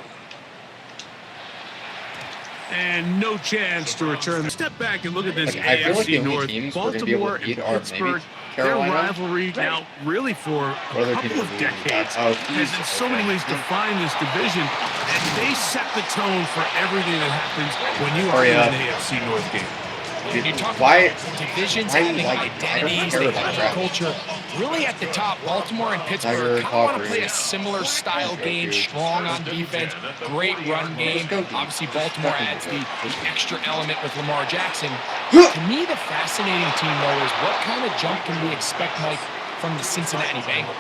And no chance to return. Step back and look at this Like, I feel like the AFC only North. teams we're gonna be able Baltimore to beat and are Pittsburgh. maybe Their Carolina. rivalry now, really for a What other couple teams of are we gonna beat? decades, Oh, has in so many ways defined this division. And they set the tone for everything that happens when you are Hurry in up. an AFC North game. When you talk Why- about divisions why, having like, I don't identities, care they about have that. a culture. Really at the top, Baltimore and Tiger, Pittsburgh kind of want to Hawk, play a Reed. similar style game, strong on defense, great run game. Obviously, Baltimore adds the extra element with Lamar Jackson. To me, the fascinating team, though, is what kind of jump can we expect, Mike, from the Cincinnati Bengals?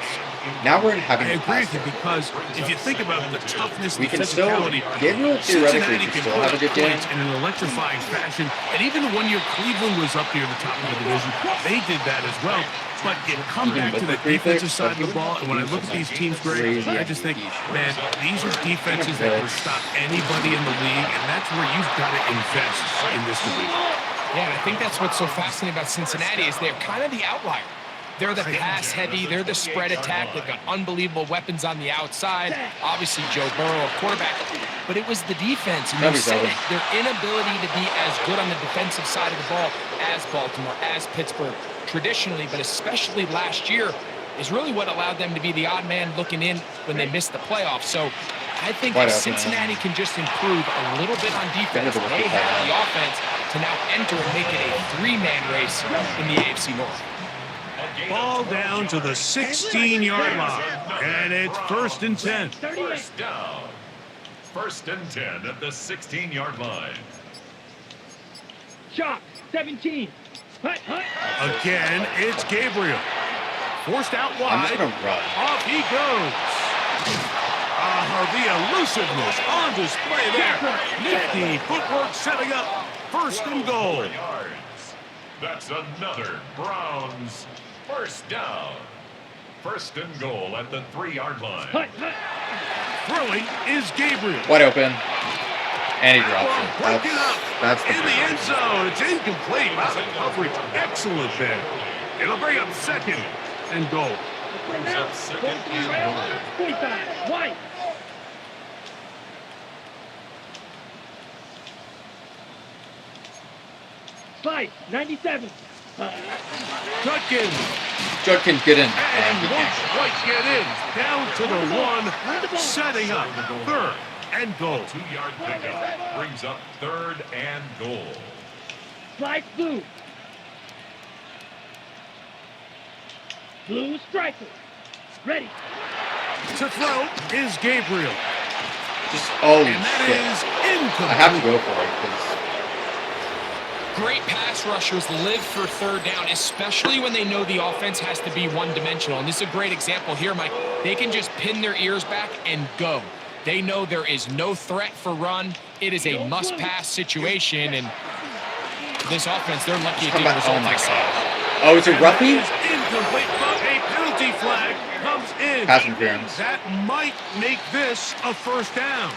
Now we're having I a agree pass with you because if you think about the toughness We and can still, physicality, Gabriel theoretically Cincinnati can can still put have a up good game. points in an electrifying fashion. And even one year Cleveland was up near the top of the division, they did that as well. But you come Even back with to the the three defensive picks, side of but the ball, and when I look at these teams, Greg, crazy I just think, man, these are defenses that can stop anybody in the league, and that's where you've got to invest in this division. Yeah, and I think that's what's so fascinating about Cincinnati is they're kind of the outlier. They're the pass heavy, they're the spread attack, they've got unbelievable weapons on the outside. Obviously Joe Burrow, a quarterback, but it was the defense, and you said it, their inability to be as good on the defensive side of the ball as Baltimore, as Pittsburgh, traditionally, but especially last year, is really what allowed them to be the odd man looking in when they missed the playoffs. So I think if Cincinnati can just improve a little bit on defense, they have the offense to now enter and make it a three-man race in the AFC North. Ball down to the 16-yard line, and it's first and 10. First down. First and 10 at the 16-yard line. Shot. 17. Hut, hut. Again, it's Gabriel. Forced out I'm wide. just gonna run. Off he goes. The elusiveness on display there. Nifty footwork setting up first and goal. Yards. That's another Browns first down. First and goal at the 3-yard line. Hut, hut. Throwing is Gabriel. Wide open. And he drops it. Breaking up That's the in the big end zone. It's incomplete. Wow, the coverage excellent there. It'll bring up second and goal. Brings up second and goal. 45. White. Sike, 97. Judkins, get in. And once White get in, down to the one, setting up third and goal. 2-yard pickup brings up third and goal. Sike blue. Blue striker. Ready. To throw is Gabriel. Oh, And that shit. is incomplete. I have to go for it because Great pass rushers live for third down, especially when they know the offense has to be one-dimensional. And this is a great example here, Mike. They can just pin their ears back and go. They know there is no threat for run. It is a must-pass situation, and this offense, they're lucky it didn't result in a sack. Oh, it's a roughie? Is incomplete, but a penalty flag comes in. Pass interference. That might make this a first down.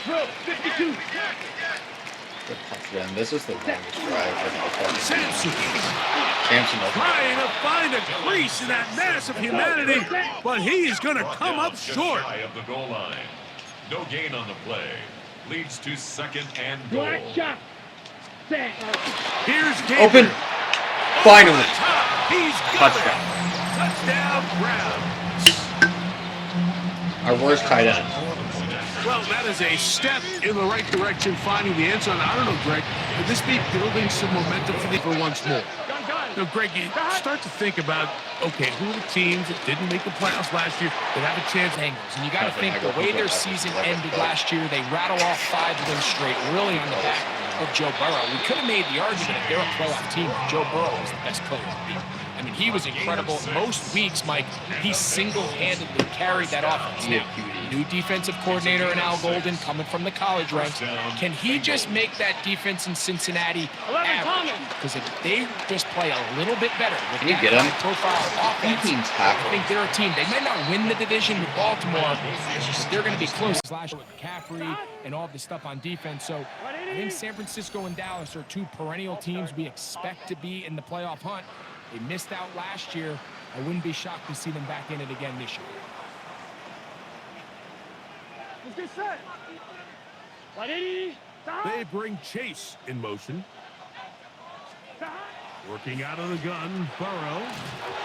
Throw, 52. Good touchdown. This is the longest drive for the fucking Sampson Sampson. trying to find a crease in that mass of humanity, but he's going to come up Just short. shy of the goal line. No gain on the play. Leads to second and goal. Black shot. Set. Here's Gabriel. Open. Finally. Top. He's got Touchdown. it. Touchdown, Brown. Our worst tight end. Well, that is a step in the right direction, finding the end zone. I don't know, Greg, could this be building some momentum for once more? Now, Greg, you start to think about, okay, who are the teams that didn't make the playoffs last year that have a chance? Angles. And you got to think the way their season ended last year, they rattle off 5 wins straight, really on the back of Joe Burrow. We could have made the argument if they're a playoff team, Joe Burrow was the best player to beat. I mean, he was incredible. Most weeks, Mike, he single-handedly carried that offense. Now, new defensive coordinator in Al Golden coming from the college ranks. Can he just make that defense in Cincinnati average? Because if they just play a little bit better with Can you that get him? high-profile offense, I think they're a team. They might not win the division with Baltimore, but they're going to be close. Last year with McCaffrey and all the stuff on defense. So I think San Francisco and Dallas are two perennial teams we expect to be in the playoff hunt. They missed out last year. I wouldn't be shocked to see them back in it again this year. They bring Chase in motion. Working out of the gun, Burrow.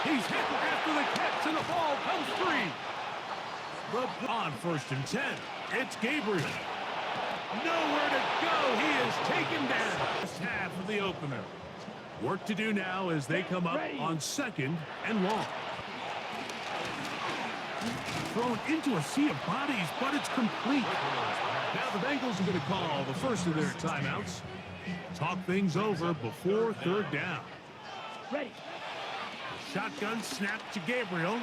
He's hit after the catch, and the ball comes free. On 1st and 10, it's Gabriel. Nowhere to go. He is taken down. First half of the opener. Work to do now as they come up on 2nd and long. Thrown into a sea of bodies, but it's complete. Now the Bengals are going to call the first of their timeouts. Talk things over before 3rd down. Ready. Shotgun snap to Gabriel.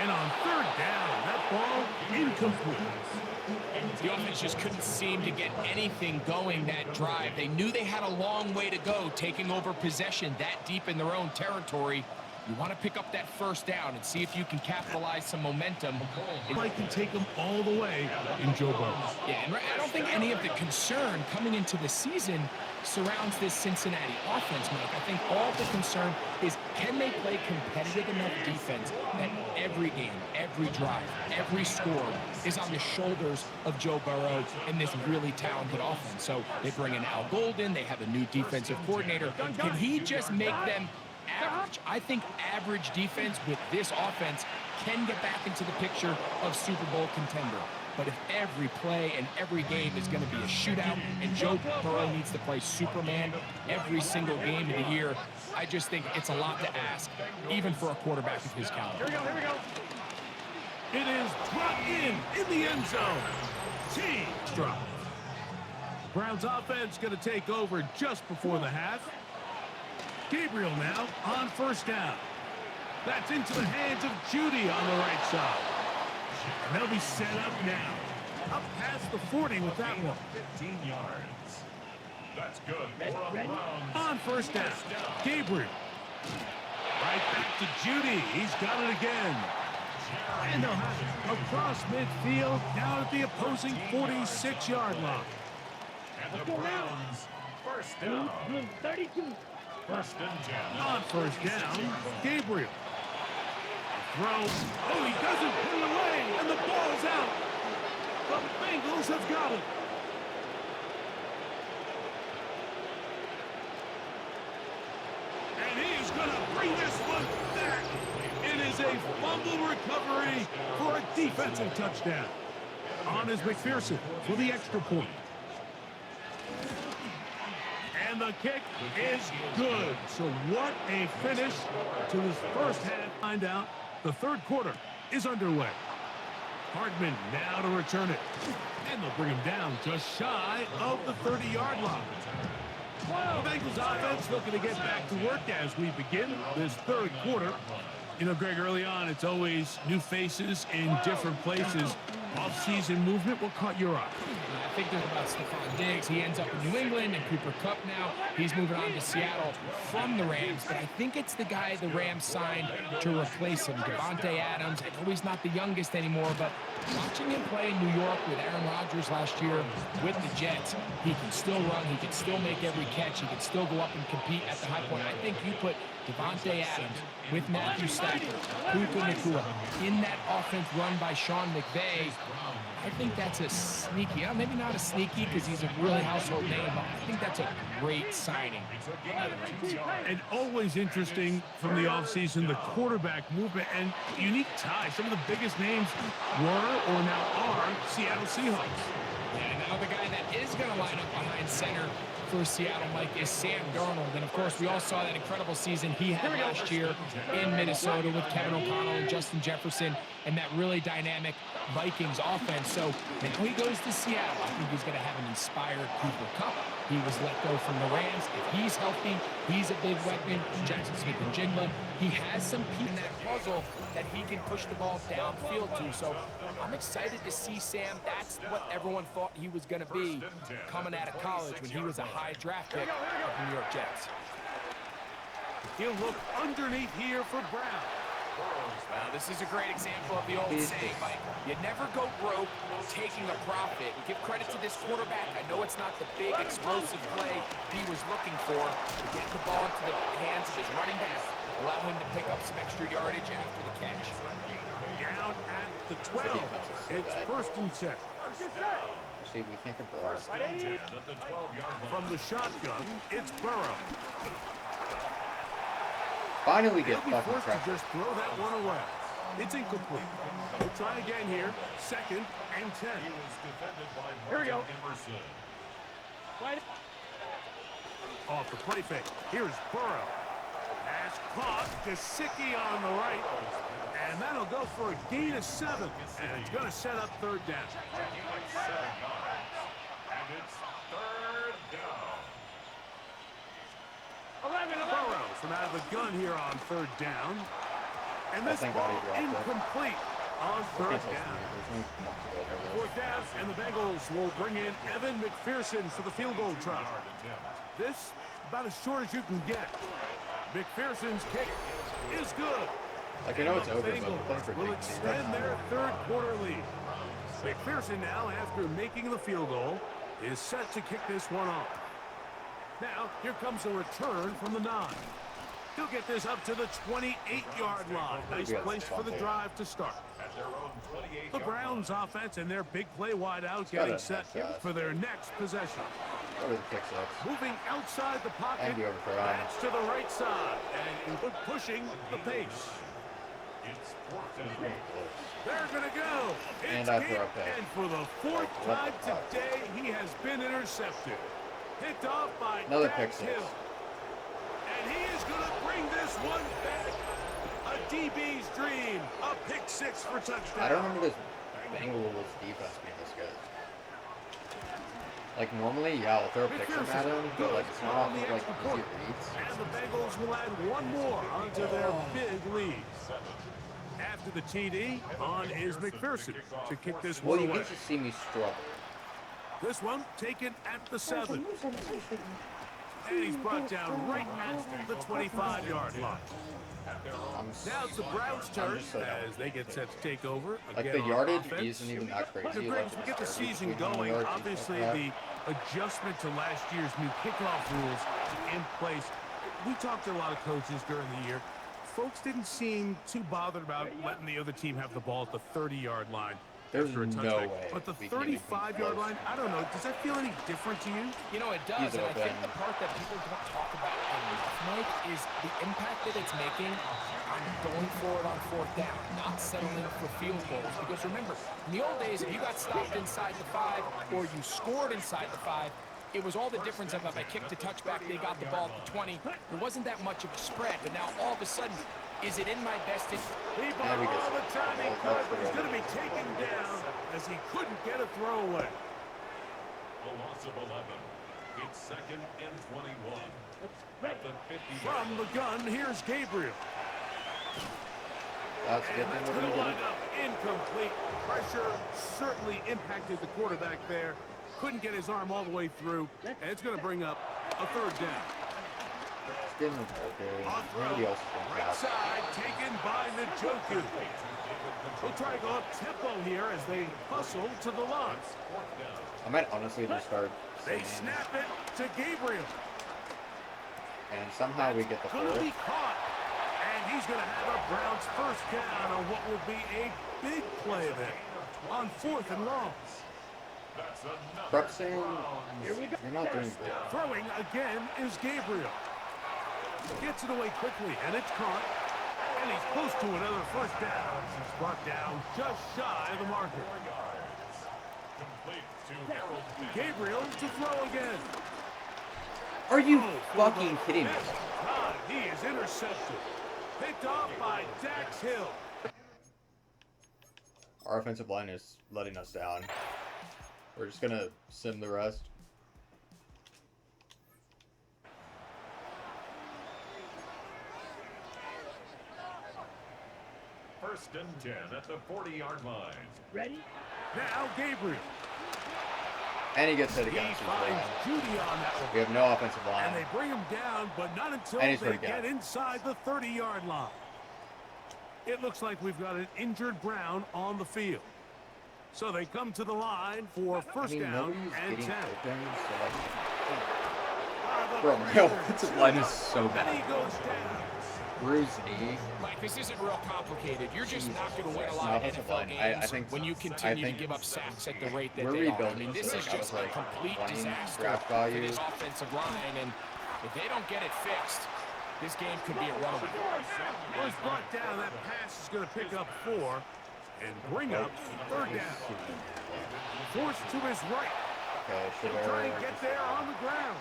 And on 3rd down, that ball incomplete. The offense just couldn't seem to get anything going that drive. They knew they had a long way to go, taking over possession that deep in their own territory. You want to pick up that 1st down and see if you can capitalize some momentum. Mike can take them all the way in Joe Burrow. Yeah, and I don't think any of the concern coming into the season surrounds this Cincinnati offense, Mike. I think all the concern is, can they play competitive enough defense that every game, every drive, every score is on the shoulders of Joe Burrow and this really talented offense. So they bring in Al Golden, they have a new defensive coordinator. Can he just make them average? I think average defense with this offense can get back into the picture of Super Bowl contender. But if every play and every game is going to be a shootout and Joe Burrow needs to play Superman every single game of the year, I just think it's a lot to ask, even for a quarterback of his caliber. Here we go. It is brought in the end zone. Team drive. Browns offense going to take over just before the half. Gabriel now on 1st down. That's into the hands of Judy on the right side. And they'll be set up now. Up past the 40 with that one. 15 yards. That's good. For a Browns. On 1st down, Gabriel. Right back to Judy. He's got it again. And they'll have it across midfield, down at the opposing 46-yard line. And the Browns, first down. 32. First and 10. On first down, Gabriel. Throw. Oh, he doesn't put it away, and the ball's out. The Bengals have got it. And he's going to bring this one back. It is a fumble recovery for a defensive touchdown. On is McPherson for the extra point. And the kick is good. So what a finish to this first half. Find out the third quarter is underway. Hardman now to return it. And they'll bring him down just shy of the 30-yard line. The Bengals offense looking to get back to work as we begin this third quarter. You know, Greg, early on, it's always new faces in different places. Off-season movement, what caught your eye? I think there's about Stephon Diggs. He ends up in New England, and Cooper Kupp now. He's moving on to Seattle from the Rams, but I think it's the guy the Rams signed to replace him, Davante Adams. I know he's not the youngest anymore, but watching him play in New York with Aaron Rodgers last year with the Jets, he can still run, he can still make every catch, he can still go up and compete at the high point. I think you put Davante Adams with Matthew Stafford, Puka Nacua in that offense run by Sean McVay. I think that's a sneaky, maybe not a sneaky because he's a really household name, but I think that's a great signing. And always interesting from the offseason, the quarterback movement and unique ties. Some of the biggest names were or now are Seattle Seahawks. And now the guy that is going to line up behind center for Seattle, Mike, is Sam Darnold. And, of course, we all saw that incredible season he had last year in Minnesota with Kevin O'Connell and Justin Jefferson and that really dynamic Vikings offense. So now he goes to Seattle. I think he's going to have an inspired Cooper Kupp. He was let go from the Rams. If he's healthy, he's a big weapon. Jackson Smith and Jigba. He has some people in that puzzle that he can push the ball downfield to. So I'm excited to see Sam. That's what everyone thought he was going to be coming out of college when he was a high draft pick of the New York Jets. He'll look underneath here for Brown. Well, this is a great example of the old saying, Mike. You never go broke taking a profit. Give credit to this quarterback. I know it's not the big explosive play he was looking for, but getting the ball into the hands of his running back, allow him to pick up some extra yardage after the catch. Down at the 12. It's first and 10. See, we can't control it. From the shotgun, it's Burrow. Finally get He'll be fucking forced to pressure. just throw that one away. It's incomplete. We'll try again here. Second and 10. Here we go. Off the play fake. Here's Burrow. Pass caught. Gesicki on the right. And that'll go for a gain of 7. And it's going to set up third down. And it's third down. Burrow from out of the gun here on third down. And this thank ball God he dropped it. incomplete on third down. Fourth down, and the Bengals will bring in Evan McPherson for the field goal try. This about as short as you can get. McPherson's kick is good. Like, I know it's over, but Bengals playing for will Diggs, extend their third quarter lead. McPherson now, after making the field goal, is set to kick this one off. Now, here comes a return from the 9. He'll get this up to the 28-yard line. Nice place for the drive to start. The Browns offense and their big play wideout getting set for their next possession. Over the kick six. Moving outside the pocket, And the overthrow. that's to the right side, and pushing the pace. They're going to go. And It's I hit, throw a pick. and for the fourth What time the fuck? today, he has been intercepted. Picked off by Another Dax pick six. Hill. And he is going to bring this one back. A DB's dream. A pick 6 for touchdown. I don't remember this Bengals defense being this good. Like, normally, yeah, I'll throw picks at him, but, like, it's not off of, like, easy reads. And the Bengals will add one more onto their big lead. After the TD, on is McPherson to kick this Well, one you away. get to see me struggle. This one taken at the 7. And he's brought down right at the 25-yard line. Now it's the Browns' turn just so as they get set to take over. Like Again the on yardage offense. isn't even that crazy. Good, Like Griggs, we get the disparity season between going. yards and Obviously, stuff the adjustment to last year's new kickoff rules in place. We talked to a lot of coaches during the year. Folks didn't seem too bothered about letting the other team have the ball at the 30-yard line. There's after a no touchback. way But the we can even come 35-yard close. line, I don't know. Does that feel any different to you? You know, it does, He's and I think open. the part that people don't talk about enough, Mike, is the impact that it's making on going forward on fourth down, not settling for field goals. Because remember, in the old days, if you got stopped inside the 5 or you scored inside the 5, it was all the difference of if I kicked a touchback, they got the ball at the 20. There wasn't that much of a spread, but now all of a sudden, is it in my best interest? He bought all the time he could, but he's going to be taken down as he couldn't get a throwaway. A loss of 11. It's 2nd and 21. At the 50. From the gun, here's Gabriel. That's a good And thing that's we're going to gonna wind up incomplete. Pressure certainly impacted the quarterback there. Couldn't get his arm all the way through. And it's going to bring up a 3rd down. Give him a good. On throw, Nobody else is gonna right pass. side, taken by Njoku. They'll try to go up tempo here as they hustle to the line. I might honestly just start They singing, snap it to Gabriel. and somehow we get the Going to fourth. be caught. And he's going to have a Browns 1st down on what will be a big play there on 4th and long. Prep saying you're not doing great. Throwing again is Gabriel. Gets it away quickly, and it's caught. And he's close to another 1st down. He's brought down just shy of the marker. Gabriel to throw again. Are you For fucking the kidding me? 5th time, he is intercepted. Picked off by Dax Hill. Our offensive line is letting us down. We're just gonna sim the rest. First and 10 at the 40-yard line. Ready? Now Gabriel. And he gets hit He against his finds line. Judy on that one. We have no offensive And line. they bring him down, but not until And he's they hurt get again. inside the 30-yard line. It looks like we've got an injured Brown on the field. So they come to the line for 1st down nobody's and getting 10. open, so like, Ah, the bro, my pressure offensive line is so And he bad. goes down. Bruce knee. Mike, this isn't real complicated. You're just not going to win a No, lot of offensive NFL line. games I think when you so. continue I think to give up sacks at the rate that we're they are. I rebuilding, mean, this so is like, I just was a like complete 20 disaster draft for value. this offensive line, and if they don't get it fixed, this game could be irrelevant. Was brought down. That pass is going to pick up 4 and bring up 3rd down. Forced to his right. Okay, should He'll try and I? get there on the ground.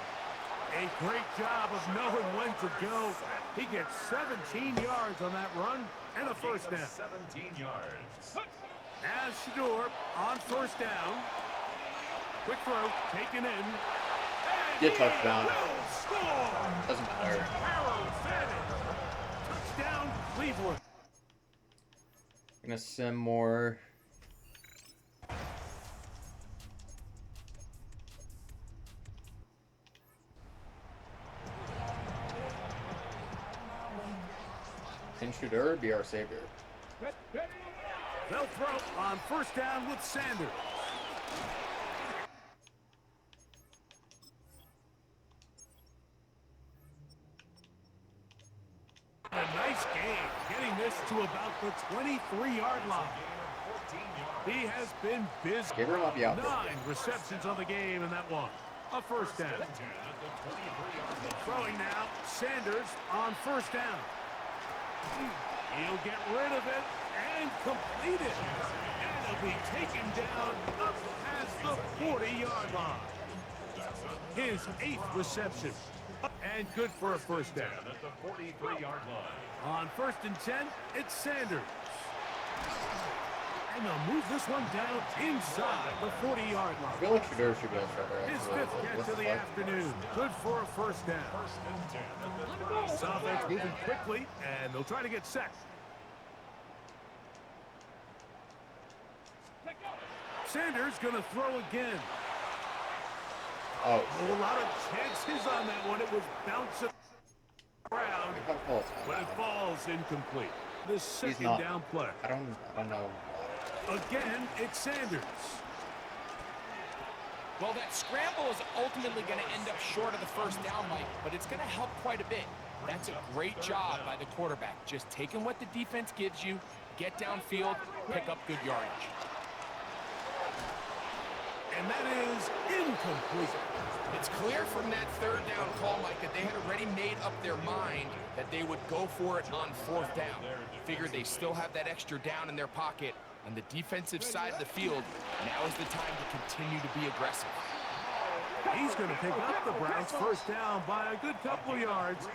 A great job of knowing when to go. He gets 17 yards on that run and a 1st down. 17 yards. As Shador on 1st down. Quick throw, taken in. Get touchdown. Will score. Doesn't matter. Arrow fed it. Touchdown, Cleveland. Gonna sim more. Can Shooter be our savior? They'll throw on 1st down with Sanders. A nice game, getting this to about the 23-yard line. He has been busy. Gabriel might be out. 9 receptions on the game in that one. A 1st down. Throwing now, Sanders on 1st down. He'll get rid of it and complete it. And he'll be taken down up past the 40-yard line. His 8th reception. And good for a 1st down. At the 43-yard line. On 1st and 10, it's Sanders. And they'll move this one down inside the 40-yard I line. feel like Shooter should be a starter. His Actually. 5th catch What of the fuck? afternoon. Good for a 1st down. Offense moving quickly, and they'll try to get set. Sanders gonna throw again. Oh, A lot of chances on that one. It was bouncing around, we have full time but it now. falls Ball's incomplete. The second not. down play. I don't know. Again, it's Sanders. Well, that scramble is ultimately going to end up short of the first down, Mike, but it's going to help quite a bit. That's a great job by the quarterback. Just taking what the defense gives you, get downfield, pick up good yardage. And that is incomplete. It's clear from that third down call, Mike, that they had already made up their mind that they would go for it on fourth down. Figured they still have that extra down in their pocket. On the defensive side of the field, now is the time to continue to be aggressive. He's going to pick up the Browns first down by a good couple of yards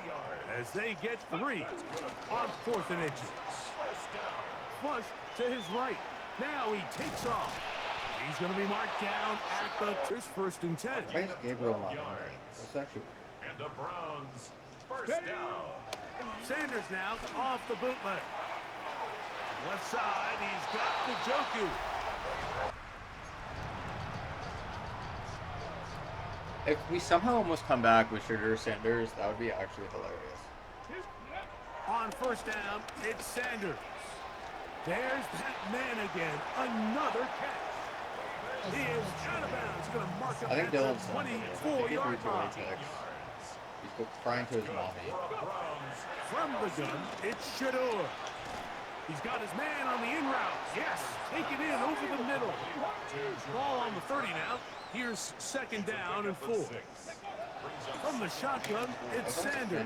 as they get 3 on 4th and inches. Flush to his right. Now he takes off. He's going to be marked down at the first and 10. Why is Gabriel not in there? That's actually... And the Browns first down. Sanders now off the bootleg. Left side, he's got the G.O.A.T. If we somehow almost come back with Sugar Sanders, that would be actually hilarious. On first down, it's Sanders. There's that man again. Another catch. He is out of bounds. Going to mark up I think at the Dylan's 24-yard line. He's crying to his mommy. From the gun, it's Shador. He's got his man on the in route. Yes, take it in over the middle. Ball on the 30 now. Here's second down and 4. From the shotgun, it's Sanders.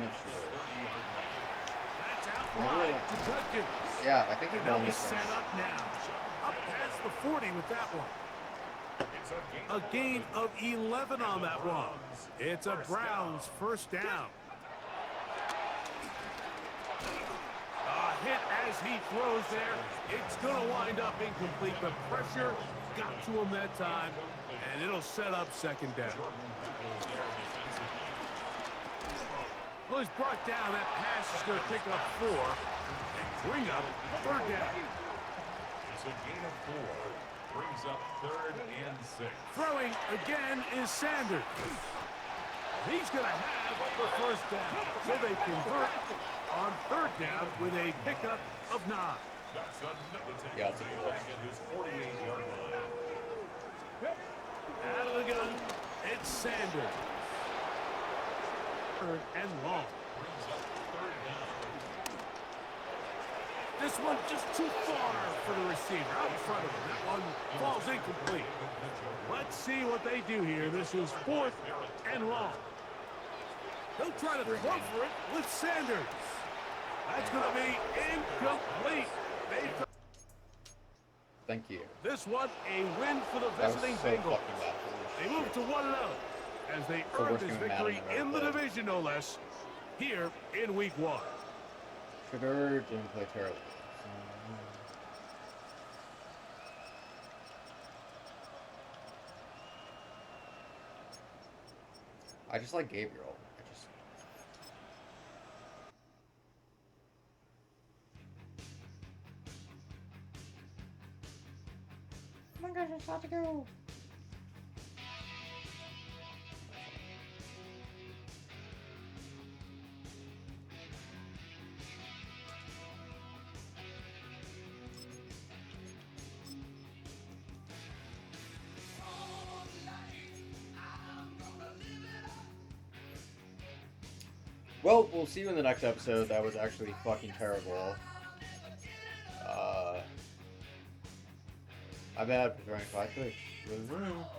That's out wide to Judkins. Yeah, I think They'll be set up now. Up past the 40 with that one. A gain of 11 on that one. It's a Browns first down. A hit as he throws there. It's going to wind up incomplete. The pressure got to him that time, and it'll set up second down. Well, he's brought down. That pass is going to pick up 4 and bring up third down. It's a gain of 4. Brings up 3rd and 6. Throwing again is Sanders. He's going to have the first down. So they convert on third down with a pickup of 9. That's another take. Yeah, it's a good one. Back at his 48-yard line. Out of the gun, it's Sanders. Third and long. Brings up 3rd down. This one just too far for the receiver out in front of him. That one falls incomplete. Let's see what they do here. This is 4th and long. They'll try to throw for it with Sanders. That's going to be incomplete. Thank you. This one, a win for the That was visiting so Bengals. fucking bad. They move to 1-0 as they The earn worst this game in victory Madden in the ever played. division, no less, here in Week 1. Sugar didn't play terrible. I just like Gabriel. Oh my gosh, it's about to go. Well, we'll see you in the next episode. That was actually fucking terrible. My bad for trying to fight this.